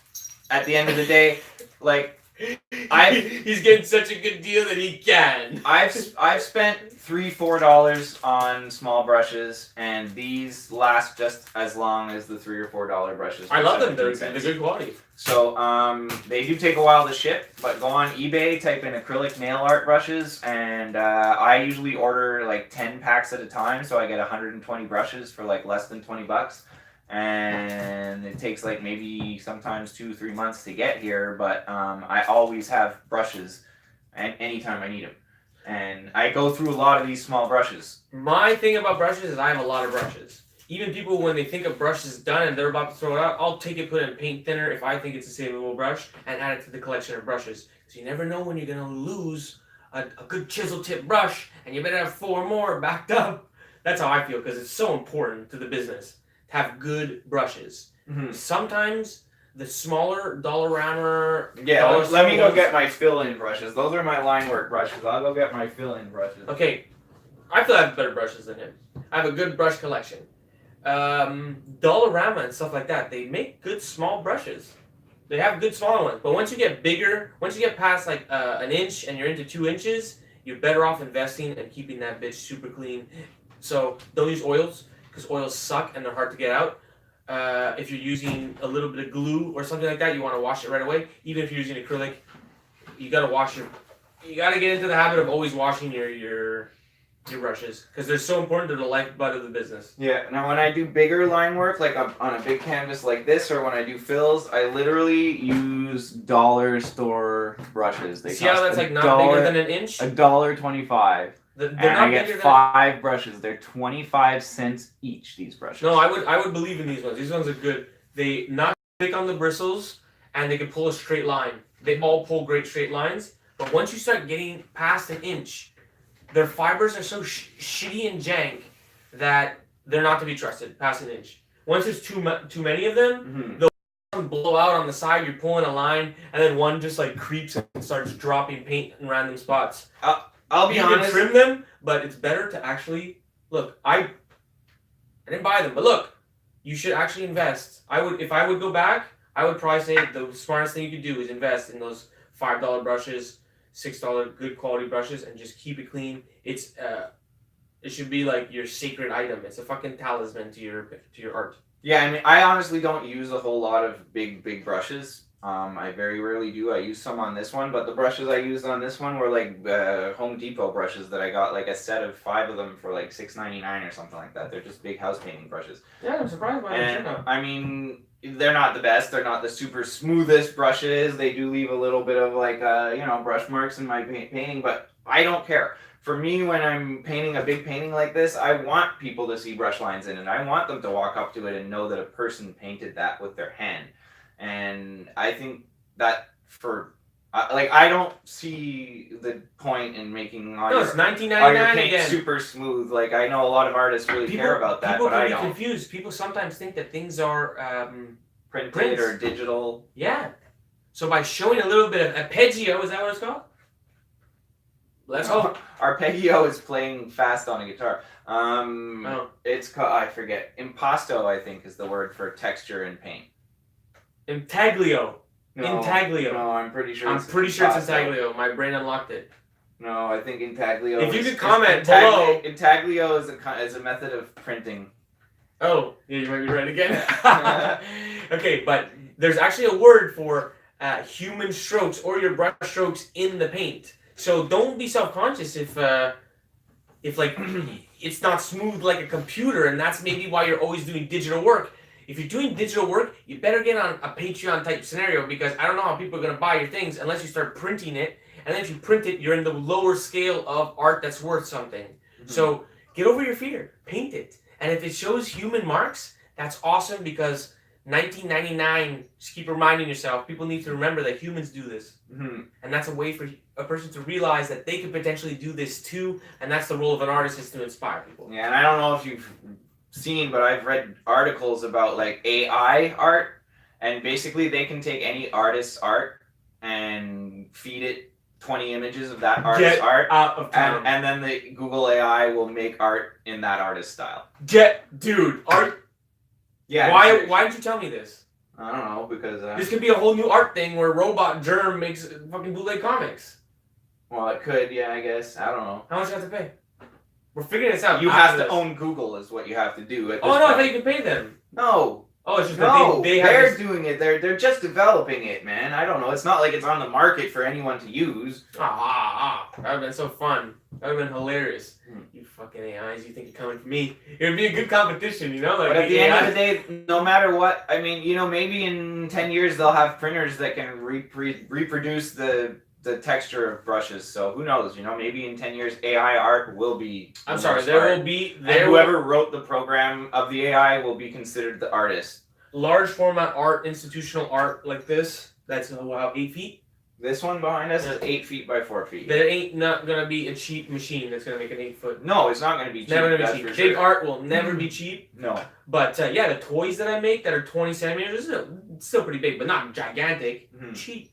at the end of the day, like. He's getting such a good deal that he can. I've spent $3-4 on small brushes, and these last just as long as the $3 or $4 brushes. I love them. They're good quality. So they do take a while to ship, but go on eBay, type in acrylic nail art brushes, and I usually order like 10 packs at a time, so I get 120 brushes for like less than $20. And it takes like maybe sometimes 2-3 months to get here, but I always have brushes and anytime I need them, and I go through a lot of these small brushes. My thing about brushes is I have a lot of brushes. Even people, when they think a brush is done and they're about to throw it out, I'll take it, put it in paint thinner if I think it's a savable brush, and add it to the collection of brushes. So you never know when you're gonna lose a good chisel tip brush, and you better have 4 more backed up. That's how I feel, because it's so important to the business. Have good brushes. Mm-hmm. Sometimes the smaller Dollarama. Yeah, let me go get my fill-in brushes. Those are my line work brushes. I'll go get my fill-in brushes. Okay, I feel I have better brushes than him. I have a good brush collection. Dollarama and stuff like that, they make good small brushes. They have good smaller ones, but once you get bigger, once you get past like an inch and you're into 2 inches, you're better off investing and keeping that bitch super clean. So don't use oils, because oils suck and they're hard to get out. If you're using a little bit of glue or something like that, you want to wash it right away. Even if you're using acrylic, you gotta get into the habit of always washing your brushes, because they're so important. They're the lifeblood of the business. Yeah. Now, when I do bigger line work, like on a big canvas like this, or when I do fills, I literally use dollar store brushes. They see how that's like not bigger than an inch? $1.25. And I get 5 brushes. They're 25 cents each, these brushes. No, I would believe in these ones. These ones are good. They not thick on the bristles, and they can pull a straight line. They all pull great straight lines. But once you start getting past an inch, their fibers are so shitty and jank that they're not to be trusted past an inch. Once there's too many of them, they'll blow out on the side. You're pulling a line, and then one just like creeps and starts dropping paint in random spots. I'll be honest. You can trim them, but it's better to actually look. I didn't buy them, but look, you should actually invest. If I would go back, I would probably say the smartest thing you could do is invest in those $5 brushes, $6 good quality brushes, and just keep it clean. It should be like your sacred item. It's a fucking talisman to your art. Yeah, I mean, I honestly don't use a whole lot of big brushes. I very rarely do. I use some on this one, but the brushes I used on this one were like Home Depot brushes that I got like a set of 5 of them for like $6.99 or something like that. They're just big house painting brushes. Yeah, I'm surprised by that. I mean, they're not the best. They're not the super smoothest brushes. They do leave a little bit of like brush marks in my painting, but I don't care. For me, when I'm painting a big painting like this, I want people to see brush lines in it. I want them to walk up to it and know that a person painted that with their hand. And I think that I don't see the point in making all it's $19.99 paint again. super smooth. Like, I know a lot of artists really care about that, but I don't. People get confused. People sometimes think that things are printed or digital. Yeah. So by showing a little bit of arpeggio, is that what it's called? let's hope. Arpeggio is playing fast on a guitar. Oh. It's called, I forget. Impasto, I think, is the word for texture in paint. Intaglio. No, Intaglio. No, I'm pretty sure. I'm it's pretty sure it's Impasto. Intaglio. My brain unlocked it. No, I think intaglio. If you could comment below. Intaglio is a method of printing. Oh, yeah, you might be right again. Okay, but there's actually a word for human strokes or your brush strokes in the paint. So don't be self-conscious if like it's not smooth like a computer, and that's maybe why you're always doing digital work. If you're doing digital work, you better get on a Patreon type scenario, because I don't know how people are gonna buy your things unless you start printing it. And then if you print it, you're in the lower scale of art that's worth something. Mm-hmm. So get over your fear, paint it. And if it shows human marks, that's awesome, because 1999, just keep reminding yourself, people need to remember that humans do this. Mm-hmm. And that's a way for a person to realize that they could potentially do this too, and that's the role of an artist, is to inspire people. Yeah, and I don't know if you've seen, but I've read articles about like AI art, and basically they can take any artist's art and feed it 20 images of that artist's art, out of town. and then the Google AI will make art in that artist's style. Dude, art. Yeah. Why did you tell me this? I don't know, because this could be a whole new art thing where robot Germ makes fucking bootleg comics. Well, it could, yeah, I guess. I don't know. How much do you have to pay? We're figuring this out. You have to own Google, is what you have to do. Oh no, I thought you could pay them. No. Oh, it's just No, that they're doing it. They're just developing it, man. I don't know. It's not like it's on the market for anyone to use. That would have been so fun. That would have been hilarious. You fucking AIs, you think you're coming for me? It would be a good competition, you know? Like, but at the end of the day, no matter what, I mean, you know, maybe in 10 years they'll have printers that can reproduce the texture of brushes. So who knows? You know, maybe in 10 years AI art will be. I'm sorry, whoever wrote the program of the AI will be considered the artist. Large format art, institutional art like this. That's 8 feet. This one behind us is 8 feet by 4 feet. There ain't not gonna be a cheap machine that's gonna make an 8 foot. No, it's not gonna be cheap. Never gonna be cheap. Big art will never be cheap. No. But yeah, the toys that I make that are 20 centimeters, still pretty big, but not gigantic. Cheap.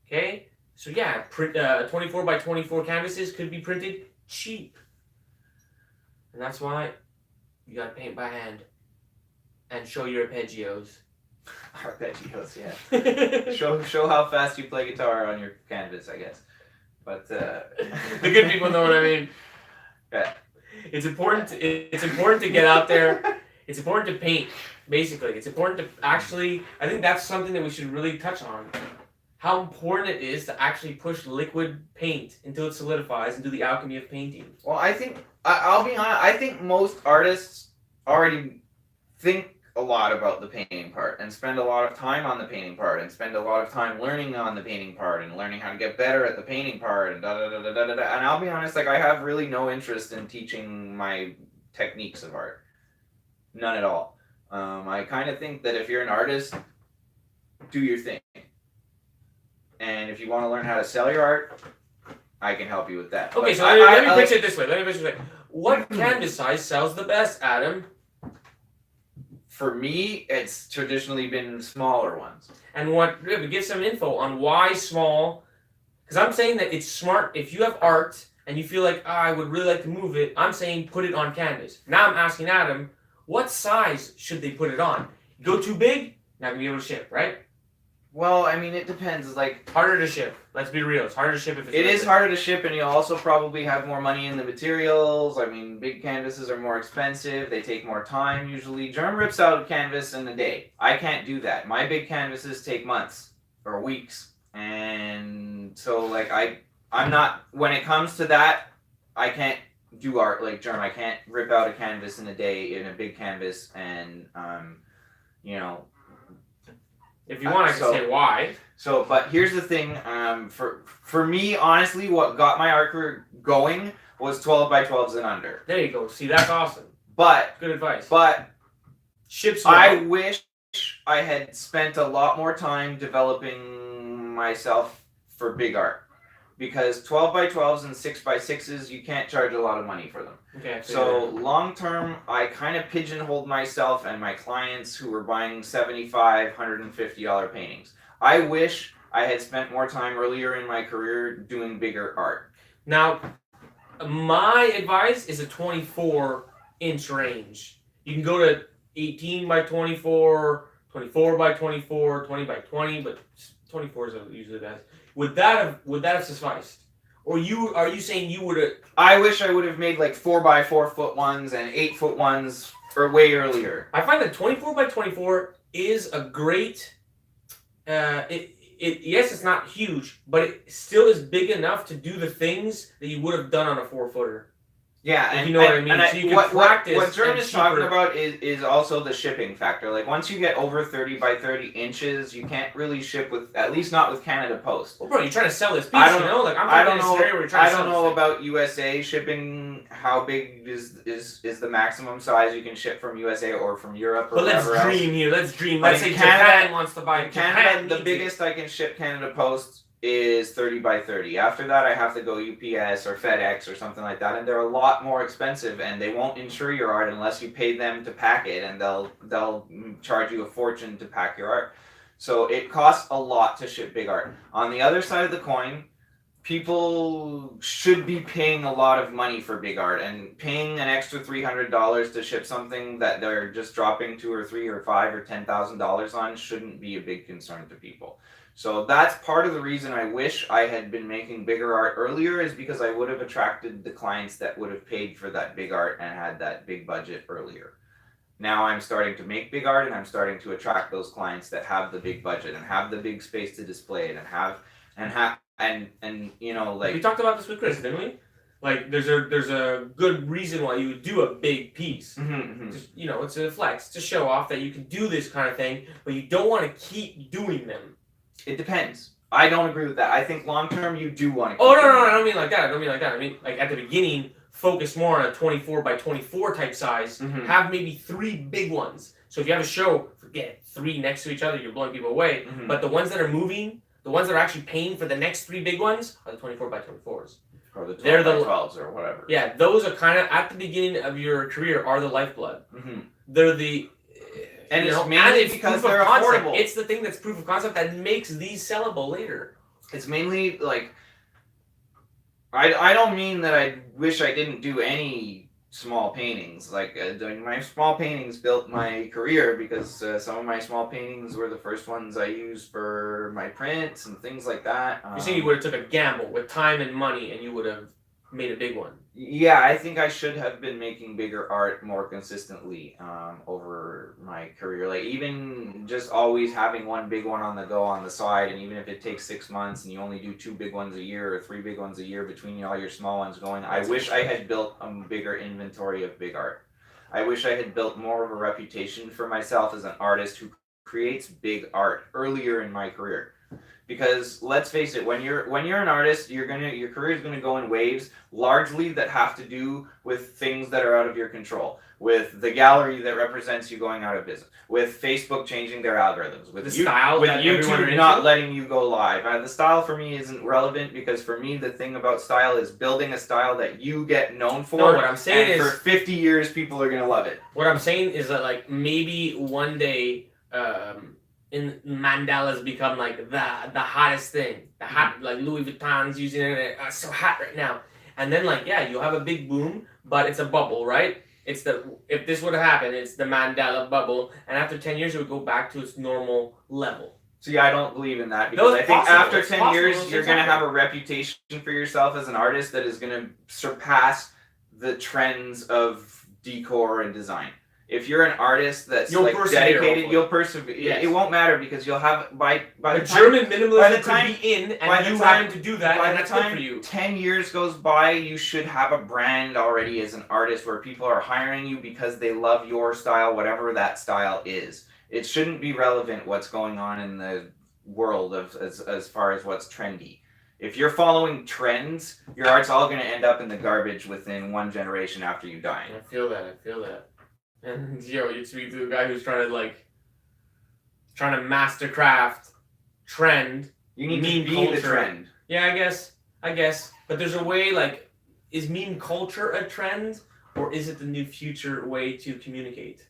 Okay. So yeah, print 24 by 24 canvases could be printed cheap, and that's why you gotta paint by hand and show your arpeggios. Arpeggios, yeah. show how fast you play guitar on your canvas, I guess. But the good people know what I mean. Yeah. It's important to get out there. It's important to paint. Basically, it's important to actually. I think that's something that we should really touch on. How important it is to actually push liquid paint until it solidifies and do the alchemy of painting. Well, I think I'll be honest. I think most artists already think a lot about the painting part and spend a lot of time on the painting part and spend a lot of time learning on the painting part and learning how to get better at the painting part and da da da da da da. And I'll be honest, like I have really no interest in teaching my techniques of art. None at all. I kind of think that if you're an artist, do your thing. And if you want to learn how to sell your art, I can help you with that. Okay, so let me picture it this way. What canvas size sells the best, Adam? For me, it's traditionally been smaller ones. And give some info on why small. Because I'm saying that it's smart. If you have art and you feel like, I would really like to move it, I'm saying put it on canvas. Now I'm asking Adam, what size should they put it on? Go too big, not going to be able to ship, right? Well, I mean, it depends. It's like harder to ship. Let's be real. It's harder to ship if it's. It is harder to ship, and you also probably have more money in the materials. I mean, big canvases are more expensive. They take more time usually. Germ rips out a canvas in a day. I can't do that. My big canvases take months or weeks, and so like I'm not. When it comes to that, I can't do art like Germ. I can't rip out a canvas in a day in a big canvas, and you know. If you want, I can say why. So, but here's the thing. For me, honestly, what got my art career going was 12 by 12s and under. There you go. See, that's awesome. But good advice. But ships. I wish I had spent a lot more time developing myself for big art, because 12 by 12s and 6 by 6s, you can't charge a lot of money for them. Okay. So long term, I kind of pigeonholed myself and my clients who were buying $75, $150 paintings. I wish I had spent more time earlier in my career doing bigger art. Now, my advice is a 24-inch range. You can go to 18 by 24, 24 by 24, 20 by 20, but 24 is usually the best. Would that have sufficed? Or are you saying you would have? I wish I would have made like 4x4 foot ones and 8-foot ones or way earlier. I find that 24 by 24 is a great. Yes, it's not huge, but it still is big enough to do the things that you would have done on a 4-footer. Yeah, and you know what I mean. So you can practice. What Germ is talking about is also the shipping factor. Like once you get over 30 by 30 inches, you can't really ship with, at least not with Canada Post. Well, bro, you're trying to sell this piece. Like I don't know about USA shipping. How big is the maximum size you can ship from USA or from Europe or wherever else? But let's dream here. Let's dream. But let's say Japan wants to buy. Canada, the biggest I can ship Canada Post is 30 by 30. After that, I have to go UPS or FedEx or something like that, and they're a lot more expensive, and they won't insure your art unless you pay them to pack it, and they'll charge you a fortune to pack your art. So it costs a lot to ship big art. On the other side of the coin, people should be paying a lot of money for big art, and paying an extra $300 to ship something that they're just dropping $2 or $3 or $5 or $10,000 on shouldn't be a big concern to people. So that's part of the reason I wish I had been making bigger art earlier, is because I would have attracted the clients that would have paid for that big art and had that big budget earlier. Now I'm starting to make big art, and I'm starting to attract those clients that have the big budget and have the big space to display it and you know, like we talked about this with Chris, didn't we? Like there's a good reason why you would do a big piece. Just, you know, it's a flex to show off that you can do this kind of thing, but you don't want to keep doing them. It depends. I don't agree with that. I think long term you do want to. Oh no, I don't mean like that. I mean like at the beginning, focus more on a 24 by 24 type size. Have maybe 3 big ones. So if you have a show, forget it, 3 next to each other, you're blowing people away. But the ones that are moving, the ones that are actually paying for the next 3 big ones, are the 24 by 24s. Or the 12 by 12s or whatever. Yeah, those are kind of at the beginning of your career are the lifeblood. They're the. And it's mainly because they're affordable. It's the thing that's proof of concept that makes these sellable later. It's mainly like, I don't mean that I wish I didn't do any small paintings. Like my small paintings built my career, because some of my small paintings were the first ones I used for my prints and things like that. You see, you would have took a gamble with time and money, and you would have made a big one. Yeah, I think I should have been making bigger art more consistently over my career. Like even just always having one big one on the go on the side, and even if it takes 6 months and you only do 2 big ones a year or 3 big ones a year between all your small ones going, I wish I had built a bigger inventory of big art. I wish I had built more of a reputation for myself as an artist who creates big art earlier in my career. Because let's face it, when you're an artist, your career is gonna go in waves, largely that have to do with things that are out of your control. With the gallery that represents you going out of business, with Facebook changing their algorithms, with YouTube not letting you go live. The style for me isn't relevant, because for me the thing about style is building a style that you get known for. No, what I'm saying is, for 50 years people are gonna love it. What I'm saying is that like maybe one day. In mandalas become like the hottest thing, the hot, like Louis Vuitton's using it, so hot right now, and then like you'll have a big boom, but it's a bubble, right? If this would have happened, it's the mandala bubble, and after 10 years it would go back to its normal level. See, I don't believe in that, because I think after 10 years you're gonna have a reputation for yourself as an artist that is gonna surpass the trends of decor and design. If you're an artist that's like dedicated, you'll persevere. Yes. It won't matter, because you'll have by the German minimalism could be in, and you have to do that, and that's good for you. 10 years goes by, you should have a brand already as an artist where people are hiring you because they love your style, whatever that style is. It shouldn't be relevant what's going on in the world as far as what's trendy. If you're following trends, your art's all going to end up in the garbage within 1 generation after you die. I feel that. And you speak to a guy who's trying to mastercraft trend. You need to be culture. The trend. Yeah, I guess. But there's a way, like, is meme culture a trend, or is it the new future way to communicate?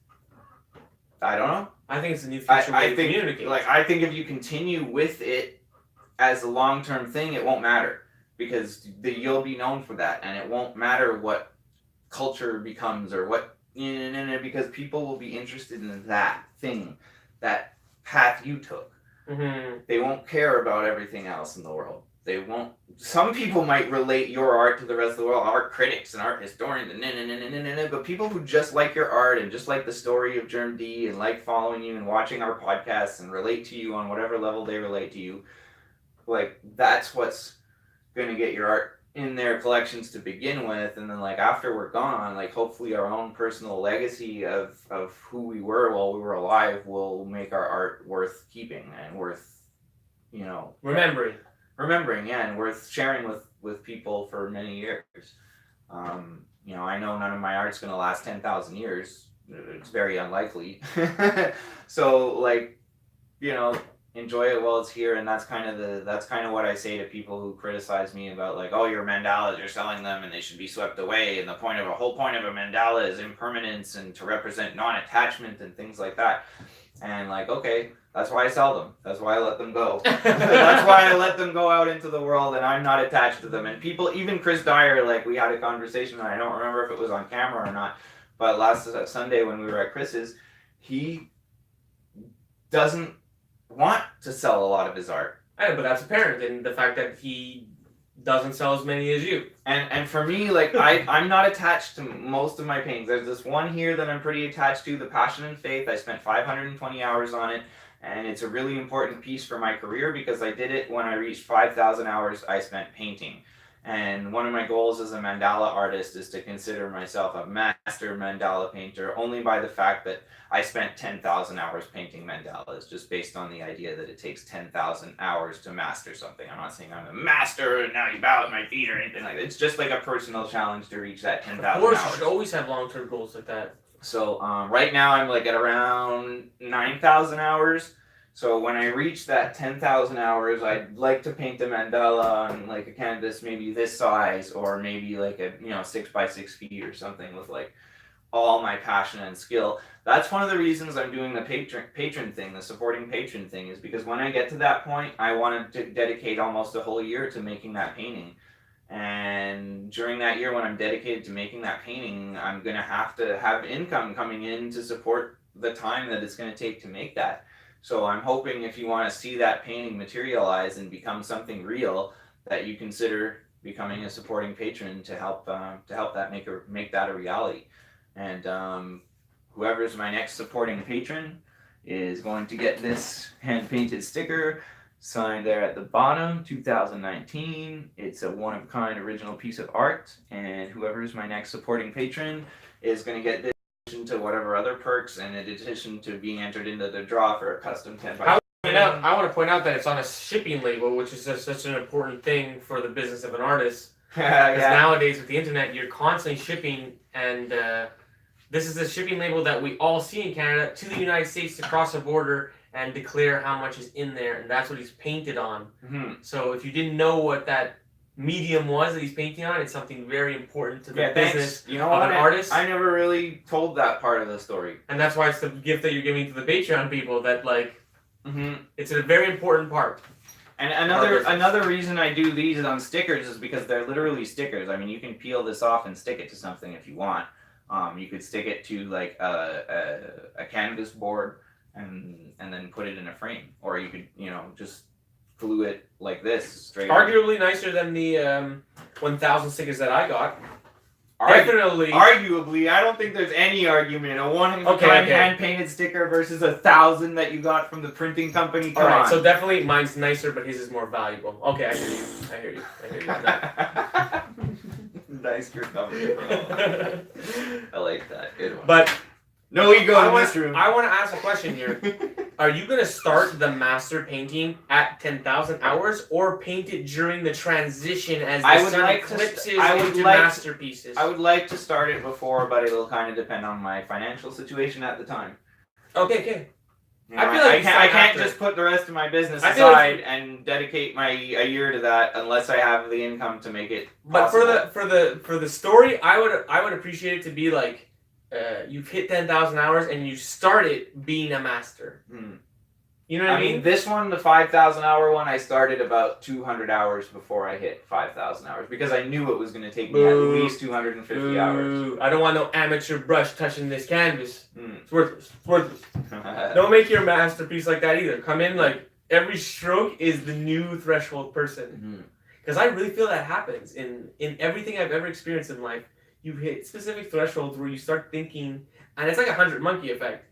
I don't know. I think it's the new future way to communicate. Like, I think if you continue with it as a long-term thing, it won't matter. because you'll be known for that, and it won't matter what culture becomes or what, because people will be interested in that thing, that path you took. Mm-hmm. They won't care about everything else in the world. They won't. Some people might relate your art to the rest of the world, art critics and art historians, but people who just like your art and just like the story of GermDee and like following you and watching our podcasts and relate to you on whatever level they relate to you, like, that's what's going to get your art in their collections to begin with. And then, like, after we're gone, like, hopefully our own personal legacy of who we were while we were alive will make our art worth keeping and worth, remembering, yeah, and worth sharing with people for many years. I know none of my art's going to last 10,000 years. It's very unlikely. So, like, enjoy it while it's here. And that's kind of what I say to people who criticize me about, like, oh, your mandalas, you're selling them and they should be swept away, and the whole point of a mandala is impermanence and to represent non-attachment and things like that. And, like, okay, that's why I sell them. That's why I let them go. That's why I let them go out into the world, and I'm not attached to them. And people, even Chris Dyer, like, we had a conversation, and I don't remember if it was on camera or not, but last Sunday when we were at Chris's, he doesn't want to sell a lot of his art. But that's apparent in the fact that he doesn't sell as many as you. And for me, like, I'm not attached to most of my paintings. There's this one here that I'm pretty attached to, The Passion and Faith. I spent 520 hours on it, and it's a really important piece for my career because I did it when I reached 5,000 hours I spent painting. And one of my goals as a mandala artist is to consider myself a master mandala painter only by the fact that I spent 10,000 hours painting mandalas, just based on the idea that it takes 10,000 hours to master something. I'm not saying I'm a master and now you bow at my feet or anything like that. It's just like a personal challenge to reach that 10,000 hours. Of course, you should always have long-term goals like that. So right now I'm like at around 9,000 hours. So when I reach that 10,000 hours, I'd like to paint a mandala on like a canvas maybe this size, or maybe like a 6 by 6 feet or something, with like all my passion and skill. That's one of the reasons I'm doing the patron thing, the supporting patron thing, is because when I get to that point, I want to dedicate almost a whole year to making that painting. And during that year when I'm dedicated to making that painting, I'm going to have income coming in to support the time that it's going to take to make that. So I'm hoping if you want to see that painting materialize and become something real, that you consider becoming a supporting patron to help that make that a reality. And whoever's my next supporting patron is going to get this hand-painted sticker signed there at the bottom, 2019. It's a one-of-a-kind original piece of art, and whoever's my next supporting patron is going to get this to whatever other perks, and in addition to being entered into the draw for a custom 10 by 10. I want to point out that it's on a shipping label, which is such an important thing for the business of an artist. Because nowadays with the internet, you're constantly shipping, and this is a shipping label that we all see in Canada to the United States to cross the border and declare how much is in there, and that's what he's painted on. Mm-hmm. So if you didn't know what that medium was that he's painting on, it's something very important to the business of an artist. I never really told that part of the story. And that's why it's the gift that you're giving to the Patreon people, that it's a very important part. And another reason I do these on stickers is because they're literally stickers. I mean, you can peel this off and stick it to something if you want. You could stick it to like a canvas board and then put it in a frame, or you could just glue it like this straight. Arguably nicer than the 1,000 stickers that I got. Definitely. Arguably, I don't think there's any argument. A one-of-a-kind hand-painted sticker versus 1,000 that you got from the printing company. Come on. So definitely mine's nicer, but his is more valuable. Okay, I hear you on that. Nicer company. I like that. Good one. But no ego in this room. I want to ask a question here. Are you going to start the master painting at 10,000 hours, or paint it during the transition as the sun eclipses into masterpieces? I would like to start it before, but it'll kind of depend on my financial situation at the time. Okay. I feel like I can't just put the rest of my business aside and dedicate a year to that unless I have the income to make it possible. But for the story, I would appreciate it to be like, you've hit 10,000 hours and you started being a master. You know what I mean? This one, the 5,000 hour one, I started about 200 hours before I hit 5,000 hours because I knew it was going to take me at least 250 hours. I don't want no amateur brush touching this canvas. It's worthless. It's worthless. Don't make your masterpiece like that either. Come in like every stroke is the new threshold person. Because I really feel that happens in everything I've ever experienced in life. You hit specific thresholds where you start thinking, and it's like a 100 monkey effect.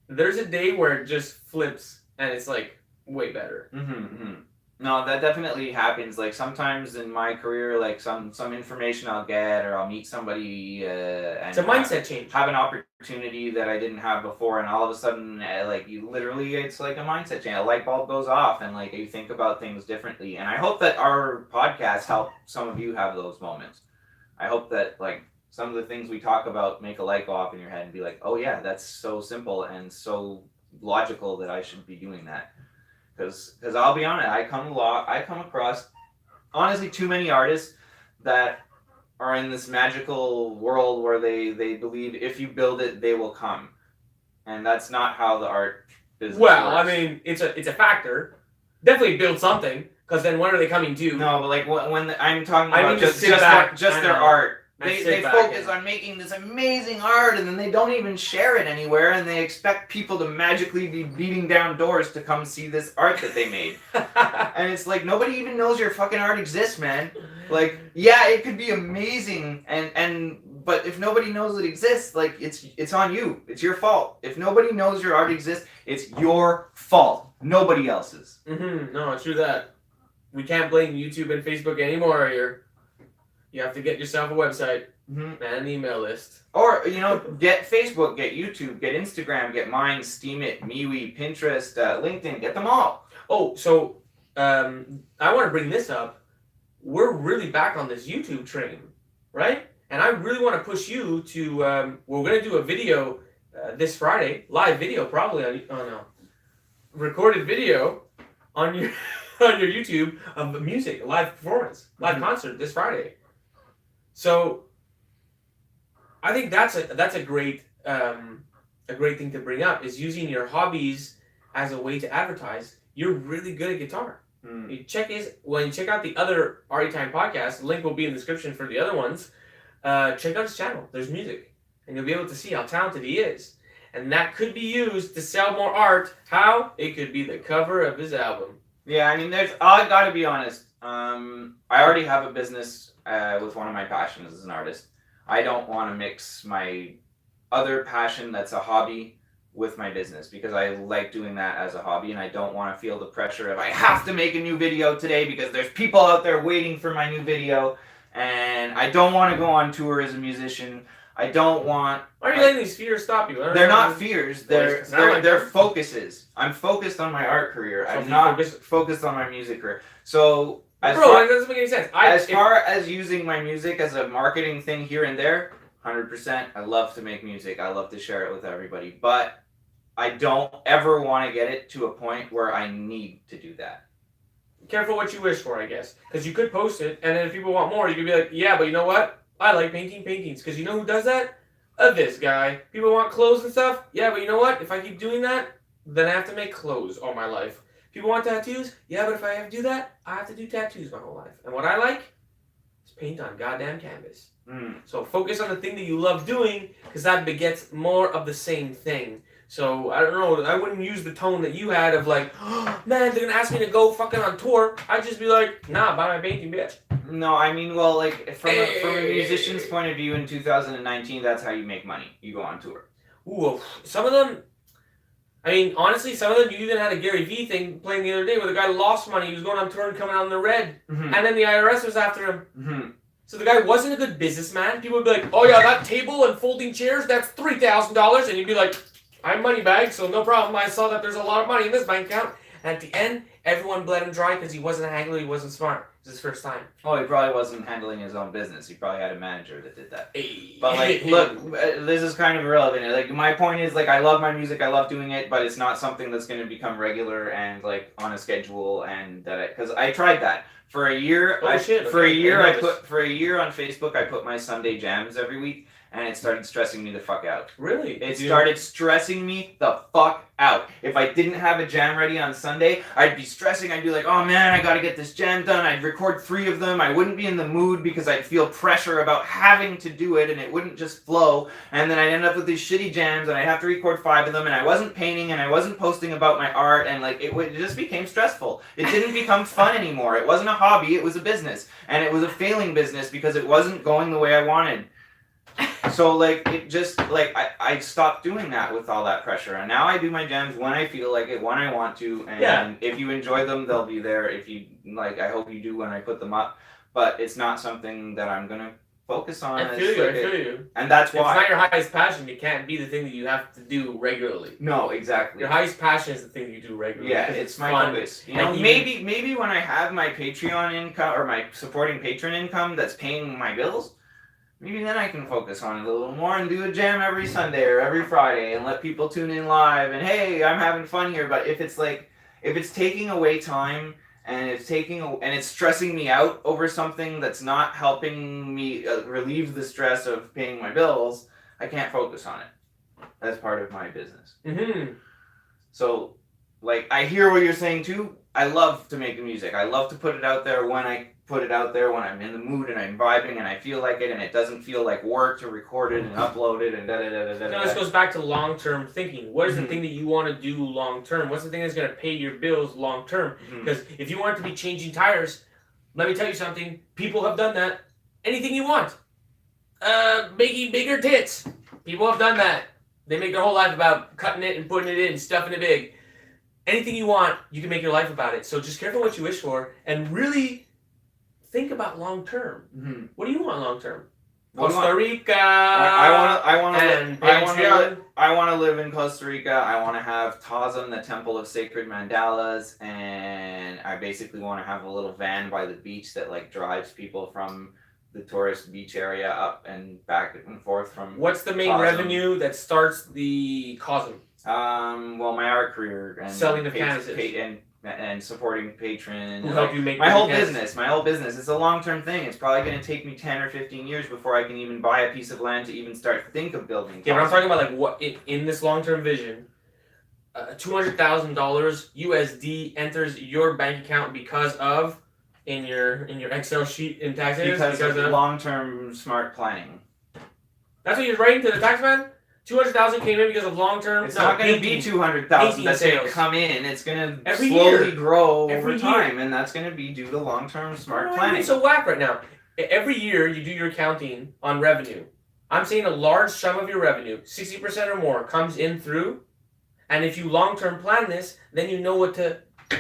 There's a day where it just flips. And it's like way better. No, that definitely happens. Like sometimes in my career, like some information I'll get, or I'll meet somebody. And it's a mindset change. Have an opportunity that I didn't have before, and all of a sudden, like you literally, it's like a mindset change. A light bulb goes off, and like you think about things differently. And I hope that our podcast help some of you have those moments. I hope that like some of the things we talk about make a light go off in your head and be like, oh yeah, that's so simple and so logical that I should be doing that. Because I'll be honest, I come across honestly too many artists that are in this magical world where they believe if you build it, they will come, and that's not how the art business works. I mean, it's a factor. Definitely build something, because then when are they coming to? No, but like when I'm talking about just their art. They focus on making this amazing art, and then they don't even share it anywhere, and they expect people to magically be beating down doors to come see this art that they made. And it's like, nobody even knows your fucking art exists, man. Like, yeah, it could be amazing, but if nobody knows it exists, like, it's on you. It's your fault. If nobody knows your art exists, it's your fault. Nobody else's. No, true that. We can't blame YouTube and Facebook anymore here. You have to get yourself a website and an email list. Or, get Facebook, get YouTube, get Instagram, get mine, Steam It, MeWe, Pinterest, LinkedIn, get them all. Oh, so I want to bring this up. We're really back on this YouTube train, right? And I really want to push you to, we're going to do a video this Friday, live video probably on a recorded video on your on your YouTube of music, a live performance, live concert this Friday. So, I think that's a great thing to bring up is using your hobbies as a way to advertise. You're really good at guitar. When you check out the other Arty Time podcast, the link will be in the description for the other ones. Check out his channel. There's music, and you'll be able to see how talented he is. And that could be used to sell more art. How? It could be the cover of his album. Yeah, I mean, I gotta be honest. I already have a business with one of my passions as an artist. I don't want to mix my other passion that's a hobby with my business because I like doing that as a hobby, and I don't want to feel the pressure of I have to make a new video today because there's people out there waiting for my new video, and I don't want to go on tour as a musician. I don't want... Why are you letting these fears stop you? They're not fears. They're focuses. I'm focused on my art career. I'm not focused on my music career. So... that doesn't make any sense. As far as using my music as a marketing thing here and there, 100%. I love to make music. I love to share it with everybody. But I don't ever want to get it to a point where I need to do that. Careful what you wish for, I guess. Because you could post it, and then if people want more, you could be like, yeah, but you know what? I like painting paintings. Because you know who does that? This guy. People want clothes and stuff. Yeah, but you know what? If I keep doing that, then I have to make clothes all my life. People want tattoos? Yeah, but if I have to do that, I have to do tattoos my whole life. And what I like is paint on goddamn canvas. So focus on the thing that you love doing, because that begets more of the same thing. So, I don't know, I wouldn't use the tone that you had of like, oh, man, they're going to ask me to go fucking on tour. I'd just be like, nah, buy my painting, bitch. No, I mean, well, like, from a musician's point of view in 2019, that's how you make money. You go on tour. Ooh, some of them... I mean, honestly, some of them, you even had a Gary Vee thing playing the other day where the guy lost money. He was going on tour and coming out in the red. And then the IRS was after him. So the guy wasn't a good businessman. People would be like, oh yeah, that table and folding chairs, that's $3,000. And you'd be like, I'm money bag, so no problem. I saw that there's a lot of money in this bank account. And at the end, everyone bled him dry because he wasn't a haggler, he wasn't smart. It was his first time. Oh, he probably wasn't handling his own business. He probably had a manager that did that. But like, look, this is kind of irrelevant. Like, my point is, like, I love my music, I love doing it, but it's not something that's going to become regular and like on a schedule. And that, because I tried that for a year. For a year on Facebook, I put my Sunday jams every week. and it started stressing me the fuck out. Really? It started stressing me the fuck out. If I didn't have a jam ready on Sunday, I'd be stressing. I'd be like, oh man, I gotta get this jam done. I'd record 3 of them. I wouldn't be in the mood because I'd feel pressure about having to do it, and it wouldn't just flow. And then I'd end up with these shitty jams, and I'd have to record 5 of them, and I wasn't painting, and I wasn't posting about my art, and like it just became stressful. It didn't become fun anymore. It wasn't a hobby, it was a business. And it was a failing business because it wasn't going the way I wanted. So like it just like I stopped doing that with all that pressure, and now I do my jams when I feel like it, when I want to, and if you enjoy them, they'll be there. If you like, I hope you do when I put them up, but it's not something that I'm gonna focus on. I feel you. And that's why it's not your highest passion. It can't be the thing that you have to do regularly. No, exactly. Your highest passion is the thing you do regularly. Yeah, it's my focus. You know, maybe when I have my Patreon income or my supporting patron income that's paying my bills, maybe then I can focus on it a little more and do a jam every Sunday or every Friday and let people tune in live and hey, I'm having fun here. But if it's taking away time and it's stressing me out over something that's not helping me relieve the stress of paying my bills, I can't focus on it as part of my business. Mm-hmm. So, like, I hear what you're saying too. I love to make music. I love to put it out there when I put it out there, when I'm in the mood and I'm vibing and I feel like it and it doesn't feel like work to record it and upload it and da-da-da-da-da. No, this goes back to long-term thinking. What is the thing that you want to do long-term? What's the thing that's going to pay your bills long-term? Because if you want it to be changing tires, let me tell you something. People have done that. Anything you want. Making bigger tits. People have done that. They make their whole life about cutting it and putting it in, stuffing it big. Anything you want, you can make your life about it. So just careful what you wish for and really think about long term. Mm-hmm. What do you want long term? Costa Rica. I want to live in Costa Rica. I want to have Tazam, the Temple of Sacred Mandalas, and I basically want to have a little van by the beach that like drives people from the tourist beach area up and back and forth from. What's the main revenue that starts the Cosm? Well, my art career and selling the canvases and supporting patrons. Who help you make my whole business. It's a long-term thing. It's probably going to take me 10 or 15 years before I can even buy a piece of land to even start think of building. Yeah, but I'm talking about like what in this long-term vision. $200,000 USD enters your bank account because of in your Excel sheet in taxes because of long-term smart planning. That's what you're writing to the tax man. 200,000 came in because of long-term. It's not going to be 200,000 that's going to come in. It's going to slowly grow over time, and that's going to be due to long-term smart planning. It's so whack right now. Every year you do your accounting on revenue. I'm saying a large sum of your revenue, 60% or more, comes in through, and if you long-term plan this, then you know what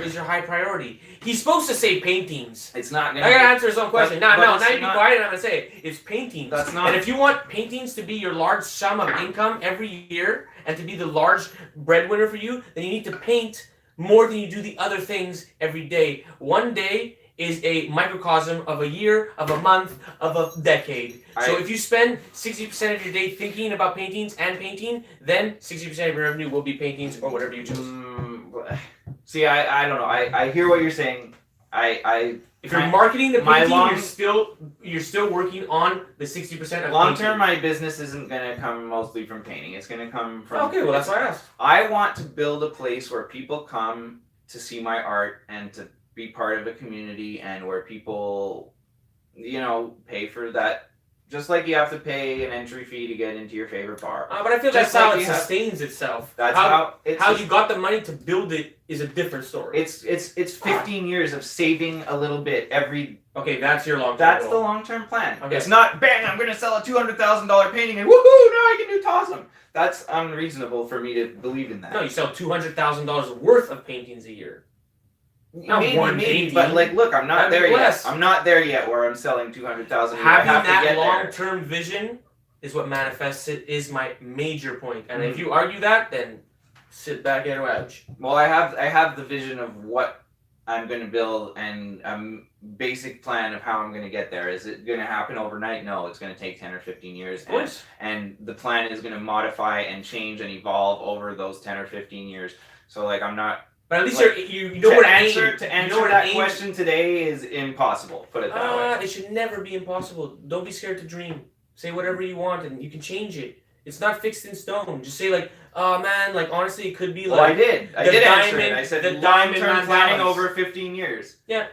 is your high priority. He's supposed to say paintings. It's not going to. I got to answer his own question. Now you be quiet and I'm going to say it. It's paintings. That's not. And if you want paintings to be your large sum of income every year and to be the large breadwinner for you, then you need to paint more than you do the other things every day. One day is a microcosm of a year, of a month, of a decade. So if you spend 60% of your day thinking about paintings and painting, then 60% of your revenue will be paintings or whatever you choose. See, I don't know. I hear what you're saying. If you're marketing the painting, you're still working on the 60% of long term. My business isn't going to come mostly from painting. It's going to come from. Okay, well that's why I asked. I want to build a place where people come to see my art and to be part of a community, and where people, pay for that. Just like you have to pay an entry fee to get into your favorite bar. But I feel that's how it sustains itself. That's how you got the money to build it is a different story. It's 15 years of saving a little bit every. Okay, that's your long term. That's goal. the long term plan. Okay. It's not bang. I'm gonna sell a $200,000 painting and woohoo! Now I can do Tazam. That's unreasonable for me to believe in that. No, you sell $200,000 worth of paintings a year. Maybe, but like, look, I'm not there yet. I'm not there yet where I'm selling 200,000. Having that long-term vision is what manifests it. Is my major point. And if you argue that, then sit back and watch. Well, I have the vision of what I'm going to build and a basic plan of how I'm going to get there. Is it going to happen overnight? No, it's going to take 10 or 15 years. Of course. And the plan is going to modify and change and evolve over those 10 or 15 years. So like, I'm not. But at least you know what answer that question today is impossible. Put it that way. It should never be impossible. Don't be scared to dream. Say whatever you want, and you can change it. It's not fixed in stone. Just say like, oh man, like honestly, it could be like. Well, I did answer it. diamond- I said the long-term diamond planning mandalas. over 15 years. Yeah.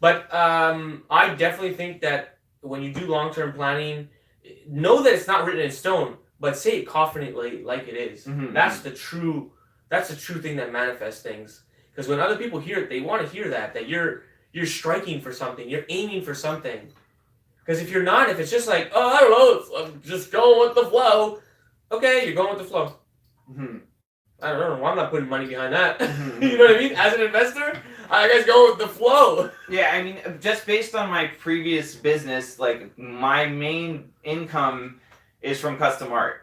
But I definitely think that when you do long-term planning, know that it's not written in stone, but say it confidently like it is. Mhm. That's the true thing that manifests things. Because when other people hear it, they want to hear that you're striking for something, you're aiming for something. Because if you're not, if it's just like, oh, I don't know, I'm just going with the flow. Okay, you're going with the flow. Mhm. I don't know. I'm not putting money behind that. Mhm. You know what I mean? As an investor, I guys go with the flow. Yeah, I mean, just based on my previous business, like my main income is from custom art.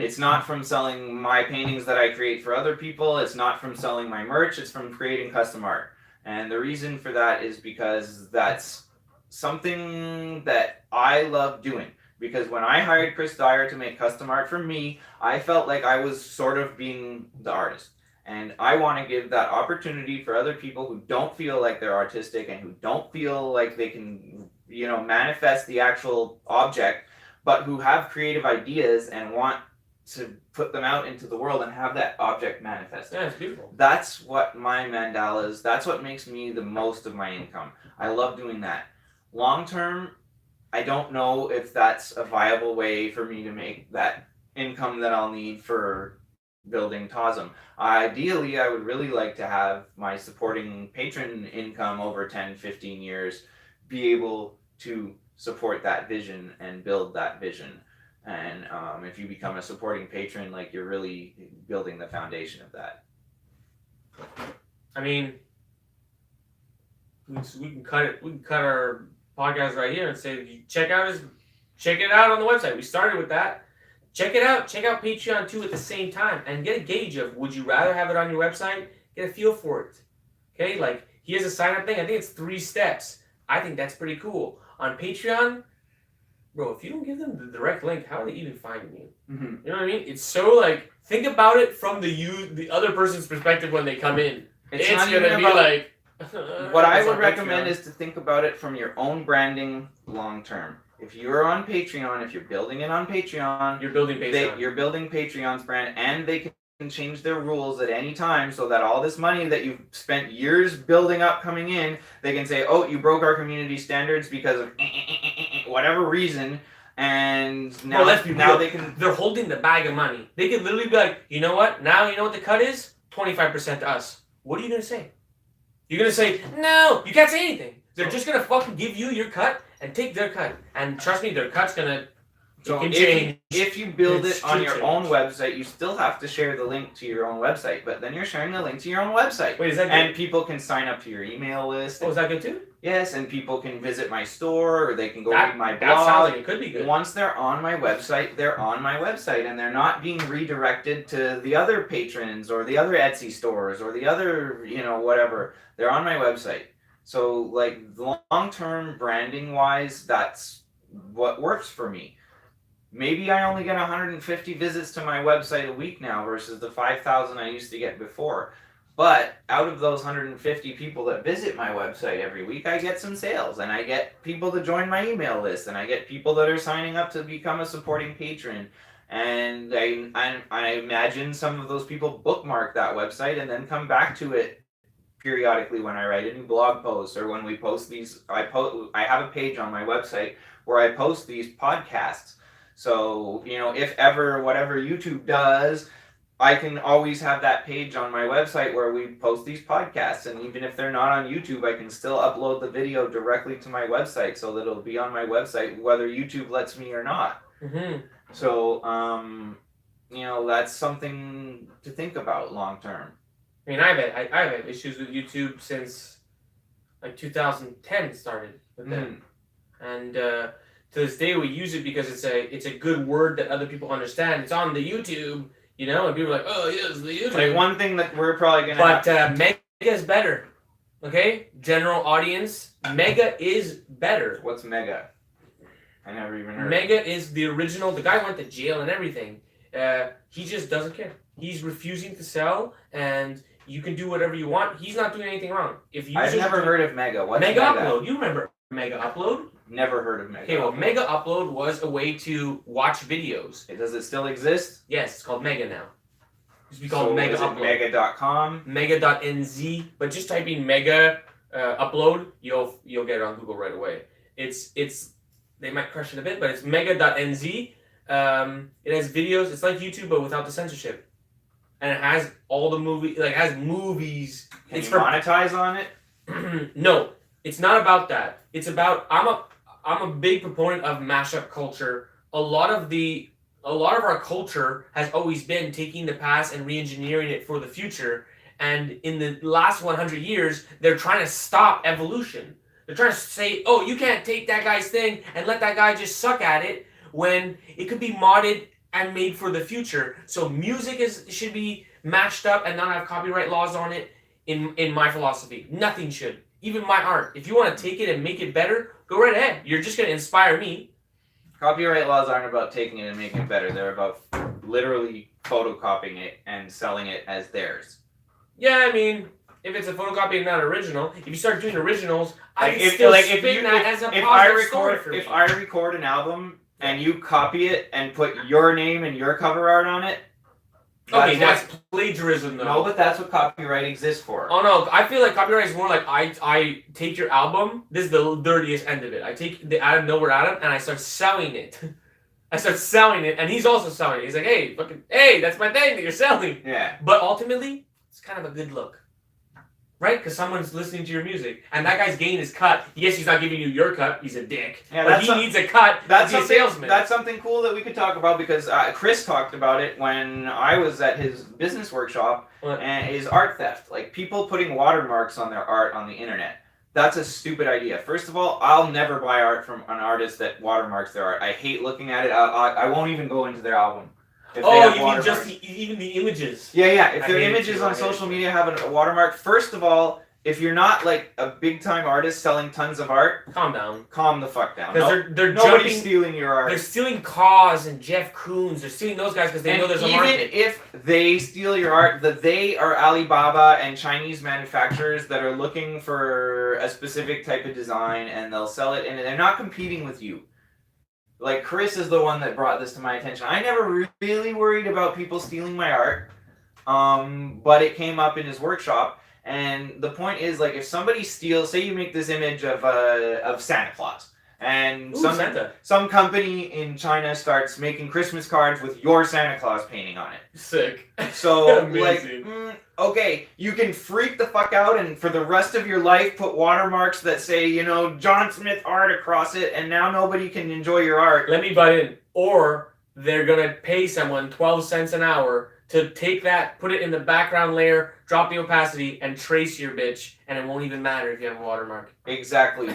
It's not from selling my paintings that I create for other people. It's not from selling my merch. It's from creating custom art. And the reason for that is because that's something that I love doing. Because when I hired Chris Dyer to make custom art for me, I felt like I was sort of being the artist. And I want to give that opportunity for other people who don't feel like they're artistic and who don't feel like they can, manifest the actual object, but who have creative ideas and want to put them out into the world and have that object manifest. Yeah, it's beautiful. That's what my mandalas, that's what makes me the most of my income. I love doing that. Long term, I don't know if that's a viable way for me to make that income that I'll need for building TOSM. Ideally, I would really like to have my supporting patron income over 10, 15 years be able to support that vision and build that vision. And if you become a supporting patron, like you're really building the foundation of that. I mean, we can cut it. We can cut our podcast right here and say, check it out on the website. We started with that. Check it out. Check out Patreon too at the same time, and get a gauge of would you rather have it on your website? Get a feel for it. Okay, like he has a sign up thing. I think it's 3 steps. I think that's pretty cool. On Patreon, bro, if you don't give them the direct link, how are they even finding you? Mm-hmm. You know what I mean? It's so like, think about it from the other person's perspective when they come in. It's not gonna even be about, like. what I it's would on recommend Patreon. is to think about it from your own branding long term. If you're on Patreon, if you're building it on Patreon, You're building Patreon. you're building Patreon's brand, and they can change their rules at any time so that all this money that you've spent years building up coming in, they can say, oh, you broke our community standards because of whatever reason, and now, Well, let's be real. they can... They're holding the bag of money. They could literally be like, you know what? Now you know what the cut is? 25% to us. What are you going to say? You're going to say, no, you can't say anything. They're just going to fucking give you your cut and take their cut. And trust me, their cut's going to So change. if you build It's it on true your change. own website, you still have to share the link to your own website, but then you're sharing the link to your own website. Wait, is that good? And people can sign up to your email list. Oh, is that good too? Yes, and people can visit my store, or they can go That, read my that sounds blog. like it could be good. Once they're on my website, they're on my website, and they're not being redirected to the other patrons or the other Etsy stores or the other, whatever. They're on my website. So, like, long-term branding-wise, that's what works for me. Maybe I only get 150 visits to my website a week now versus the 5,000 I used to get before. But out of those 150 people that visit my website every week, I get some sales, and I get people to join my email list, and I get people that are signing up to become a supporting patron. And I imagine some of those people bookmark that website and then come back to it periodically when I write a new blog post or when we post these. I have a page on my website where I post these podcasts. So, if ever, whatever YouTube does, I can always have that page on my website where we post these podcasts. And even if they're not on YouTube, I can still upload the video directly to my website so that it'll be on my website whether YouTube lets me or not. Mm-hmm. So, that's something to think about long term. I mean, I've had issues with YouTube since like 2010 started with them, and to this day we use it because it's a good word that other people understand. It's on the YouTube, and people are like, oh yes, the YouTube. Like one thing that we're probably gonna. But Mega is better. Okay, general audience, Mega is better. What's Mega? I never even heard. Mega is the original. The guy went to jail and everything. He just doesn't care. He's refusing to sell, and you can do whatever you want. He's not doing anything wrong. If you I've never heard of Mega. What's Mega Mega? Upload. You remember Mega Upload? Never heard of Mega. Okay, well, Upload. Mega Upload was a way to watch videos. Does it still exist? Yes, it's called Mega now. It used to be called So Mega is it Upload. Mega.com? Mega.nz, but just type in Mega Upload, you'll get it on Google right away. It's they might crush it a bit, but it's Mega.nz. It has videos. It's like YouTube, but without the censorship, and it has all the movies. Like, it has movies. Can It's you monetize on it? No, it's not about that. It's about I'm a big proponent of mashup culture. A lot of our culture has always been taking the past and re-engineering it for the future. And in the last 100 years, they're trying to stop evolution. They're trying to say, oh, you can't take that guy's thing and let that guy just suck at it, when it could be modded and made for the future. So music should be matched up and not have copyright laws on it. In my philosophy, nothing should. Even my art. If you want to take it and make it better, go right ahead. You're just going to inspire me. Copyright laws aren't about taking it and making it better. They're about literally photocopying it and selling it as theirs. Yeah, I mean, if it's a photocopy and not original, if you start doing originals, I Like, can if- still like, spin if you- that as a If positive story for me. if I record an album and you copy it and put your name and your cover art on it, Okay, that's that's plagiarism, though. no, but that's what copyright exists for. Oh no, I feel like copyright is more like I take your album. This is the dirtiest end of it. I take the Adam Millward Adam and I start selling it. I start selling it, and he's also selling it. He's like, hey, that's my thing that you're selling. Yeah. But ultimately, it's kind of a good look, right? Because someone's listening to your music, and that guy's getting his cut. Yes, he's not giving you your cut. He's a dick. Yeah, but he needs a cut. That's to be a something. salesman. That's something cool that we could talk about, because Chris talked about it when I was at his business workshop. What? And is art theft, like people putting watermarks on their art on the internet. That's a stupid idea. First of all, I'll never buy art from an artist that watermarks their art. I hate looking at it. I won't even go into their album. If they have You mean watermarks. just even the images? Yeah. If I their hate it images too, I on hate social it. media have a watermark, first of all, if you're not like a big time artist selling tons of art, Calm down. calm the fuck down. Because they're Nobody's jumping. stealing your art. They're stealing Cause and Jeff Koons. They're stealing those guys because they And know there's a even market. if they steal your art, they are Alibaba and Chinese manufacturers that are looking for a specific type of design, and they'll sell it, and they're not competing with you. Like, Chris is the one that brought this to my attention. I never really worried about people stealing my art, but it came up in his workshop. And the point is, like, if somebody steals, say you make this image of Santa Claus, and Ooh, Santa. some company in China starts making Christmas cards with your Santa Claus painting on it. Sick. So, Amazing. like, okay, you can freak the fuck out and for the rest of your life put watermarks that say, John Smith art across it, and now nobody can enjoy your art. Let me butt in. Or they're going to pay someone 12 cents an hour to take that, put it in the background layer, drop the opacity, and trace your bitch, and it won't even matter if you have a watermark. Exactly.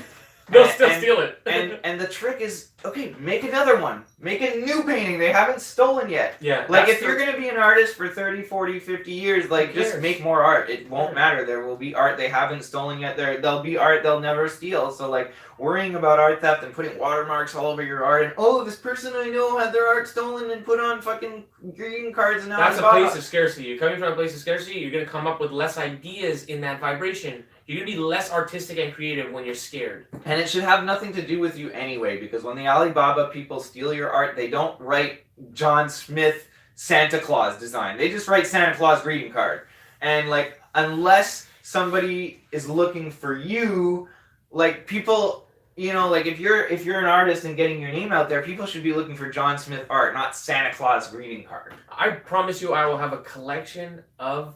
They'll still steal it. and the trick is, okay, make another one. Make a new painting they haven't stolen yet. Yeah. Like, if you're going to be an artist for 30, 40, 50 years, like, Who just cares? make more art. It won't matter. There will be art they haven't stolen yet. There'll be art they'll never steal. So, like, worrying about art theft and putting watermarks all over your art, and, oh, this person I know had their art stolen and put on fucking greeting cards, and now That's I'm a place Bob. of scarcity. You're coming from a place of scarcity, you're going to come up with less ideas in that vibration. You're going to be less artistic and creative when you're scared. And it should have nothing to do with you anyway, because when the Alibaba people steal your art, they don't write John Smith Santa Claus design. They just write Santa Claus greeting card. And, like, unless somebody is looking for you, like, people, like, if you're an artist and getting your name out there, people should be looking for John Smith art, not Santa Claus greeting card. I promise you I will have a collection of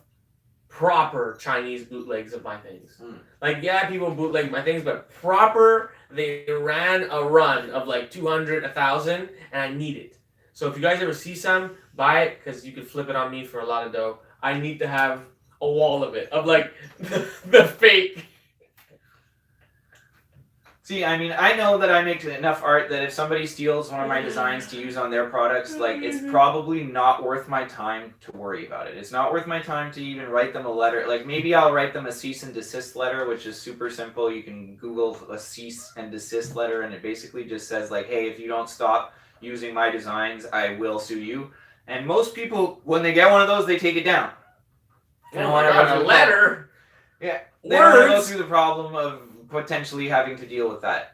proper Chinese bootlegs of my things. Like, yeah, people bootleg my things, but proper, they ran a run of like 200, 1,000, and I need it. So if you guys ever see some, buy it, because you could flip it on me for a lot of dough. I need to have a wall of it, of like the fake. See, I mean, I know that I make enough art that if somebody steals one of my designs to use on their products, like, it's probably not worth my time to worry about it. It's not worth my time to even write them a letter. Like, maybe I'll write them a cease and desist letter, which is super simple. You can Google a cease and desist letter, and it basically just says, like, hey, if you don't stop using my designs, I will sue you. And most people, when they get one of those, they take it down. Oh my God, a letter? Yeah. They don't want to go Words? through the problem of potentially having to deal with that.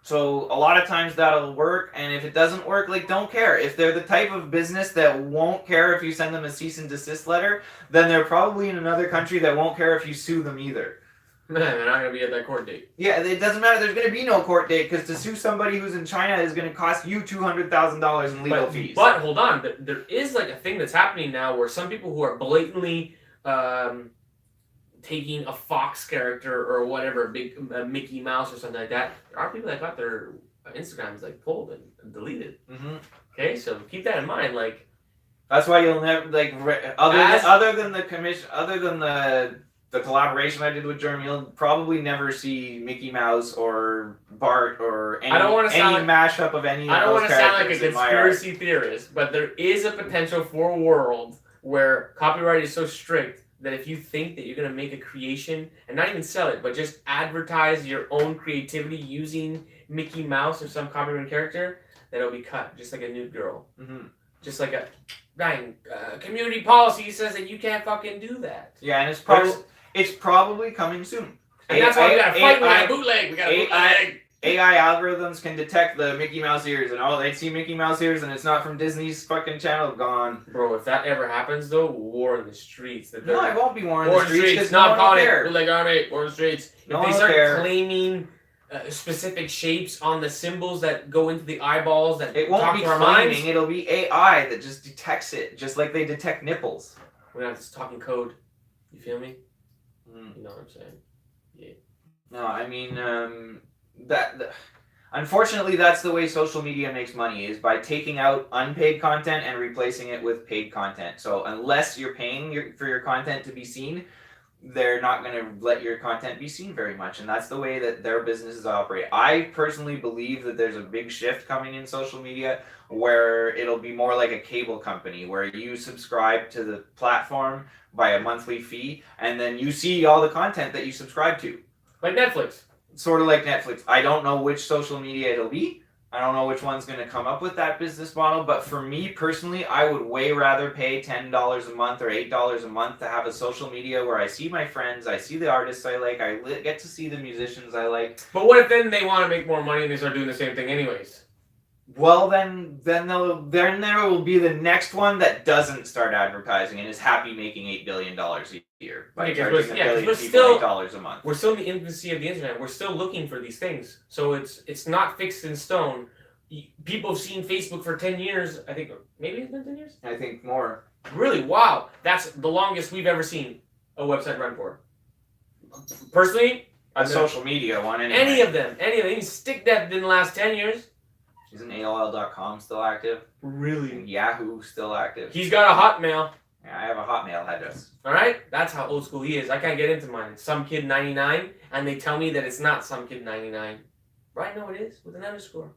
So a lot of times that'll work, and if it doesn't work, like, don't care. If they're the type of business that won't care if you send them a cease and desist letter, then they're probably in another country that won't care if you sue them either. Man, they're not gonna be at that court date. Yeah, it doesn't matter. There's going to be no court date, because to sue somebody who's in China is going to cost you $200,000 in legal fees. But hold on, there is like a thing that's happening now where some people who are blatantly taking a Fox character or whatever, a Mickey Mouse or something like that, there are people that got their Instagrams like pulled and deleted. Mm-hmm. Okay, so keep that in mind. Like, that's why you'll never, like, other than the commission, other than the collaboration I did with GermDee, you'll probably never see Mickey Mouse or Bart or any mashup of any of those characters. I don't want to sound like a in my conspiracy theorist, but there is a potential for a world where copyright is so strict that if you think that you're going to make a creation and not even sell it, but just advertise your own creativity using Mickey Mouse or some copyrighted character, that it'll be cut, just like a nude girl. Mm-hmm. Just like a community policy says that you can't fucking do that. Yeah, and it's probably coming soon. And that's why we got to fight. We got to bootleg. We got to bootleg. AI algorithms can detect the Mickey Mouse ears, and they see Mickey Mouse ears, and it's not from Disney's fucking channel. Gone. Bro, if that ever happens, though, war in the streets. No, it won't be war in the streets. War in the streets. Not calling it bootleg army. War in the streets. No if they start claiming specific shapes on the symbols that go into the eyeballs that it won't talk be to our claiming. minds, It'll be AI that just detects it, just like they detect nipples. We're not just talking code. You feel me? Mm. You know what I'm saying? Yeah. No, I mean unfortunately, that's the way social media makes money, is by taking out unpaid content and replacing it with paid content. So unless you're paying for your content to be seen, they're not going to let your content be seen very much. And that's the way that their businesses operate. I personally believe that there's a big shift coming in social media where it'll be more like a cable company, where you subscribe to the platform by a monthly fee, and then you see all the content that you subscribe to. Like Netflix. Sort of like Netflix. I don't know which social media it'll be. I don't know which one's going to come up with that business model, but for me personally, I would way rather pay $10 a month or $8 a month to have a social media where I see my friends, I see the artists I like, I get to see the musicians I like. But what if then they want to make more money and they start doing the same thing anyways? Well, then there will be the next one that doesn't start advertising and is happy making $8 billion a year by charging $1 billion people $8 a month. We're still in the infancy of the internet. We're still looking for these things, so it's not fixed in stone. People have seen Facebook for 10 years. I think maybe it's been 10 years. I think more. Really? Wow, that's the longest we've ever seen a website run for. Personally, a social media one. Anyway. Any of them. Even StickDeath didn't last 10 years. Isn't AOL.com still active? Really? And Yahoo still active? He's got a Hotmail. Yeah, I have a Hotmail address. Alright? That's how old school he is. I can't get into mine. It's SomeKid99, and they tell me that it's not SomeKid99. Right? No, it is, with an underscore.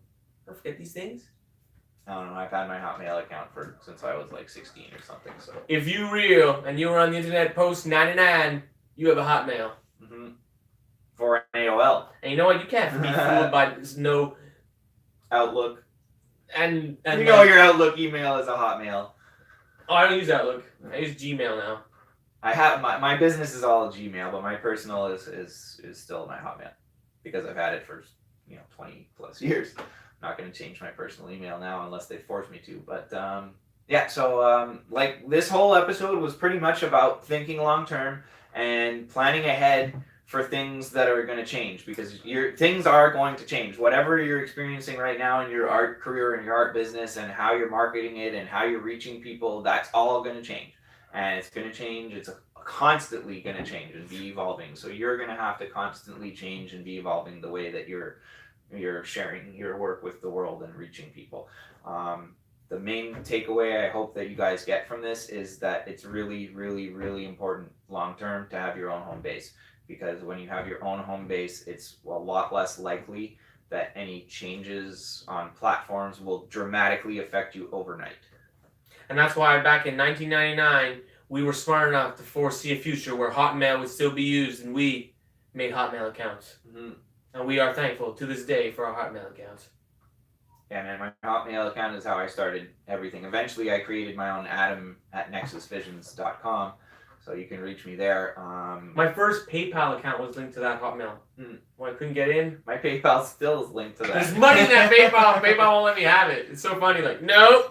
Don't forget these things. I don't know. I've had my Hotmail account since I was like 16 or something. So if you real and you were on the internet post 99, you have a Hotmail. Mm-hmm. For an AOL. And you know what? You can't be fooled by no Outlook. And you know your Outlook email is a Hotmail. Oh, I don't use Outlook. I use Gmail now. I have my business is all Gmail, but my personal is still my Hotmail because I've had it for 20 plus years. I'm not going to change my personal email now unless they force me to. But yeah, so like this whole episode was pretty much about thinking long term and planning ahead for things that are going to change, because things are going to change. Whatever you're experiencing right now in your art career and your art business and how you're marketing it and how you're reaching people, that's all going to change. And it's going to change. It's constantly going to change and be evolving. So you're going to have to constantly change and be evolving the way that you're sharing your work with the world and reaching people. The main takeaway I hope that you guys get from this is that it's really, really, really important long term to have your own home base. Because when you have your own home base, it's a lot less likely that any changes on platforms will dramatically affect you overnight. And that's why back in 1999, we were smart enough to foresee a future where Hotmail would still be used, and we made Hotmail accounts. Mm-hmm. And we are thankful to this day for our Hotmail accounts. Yeah, man, my Hotmail account is how I started everything. Eventually, I created my own Adam at nexusvisions.com. So you can reach me there. My first PayPal account was linked to that Hotmail. When I couldn't get in. My PayPal still is linked to that. There's money in that PayPal. PayPal won't let me have it. It's so funny. Like, no,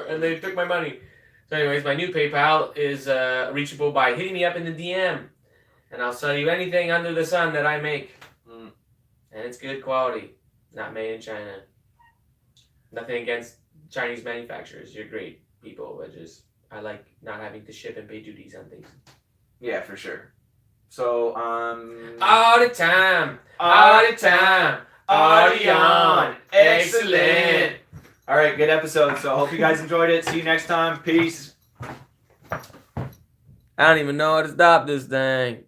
and they took my money. So, anyways, my new PayPal is reachable by hitting me up in the DM, and I'll sell you anything under the sun that I make, and it's good quality, not made in China. Nothing against Chinese manufacturers. You're great people, but just I like not having to ship and pay duties on things. Yeah, for sure. So, Arty Time. Arty Time. Arty on. Excellent. All right, good episode. So, hope you guys enjoyed it. See you next time. Peace. I don't even know how to stop this thing.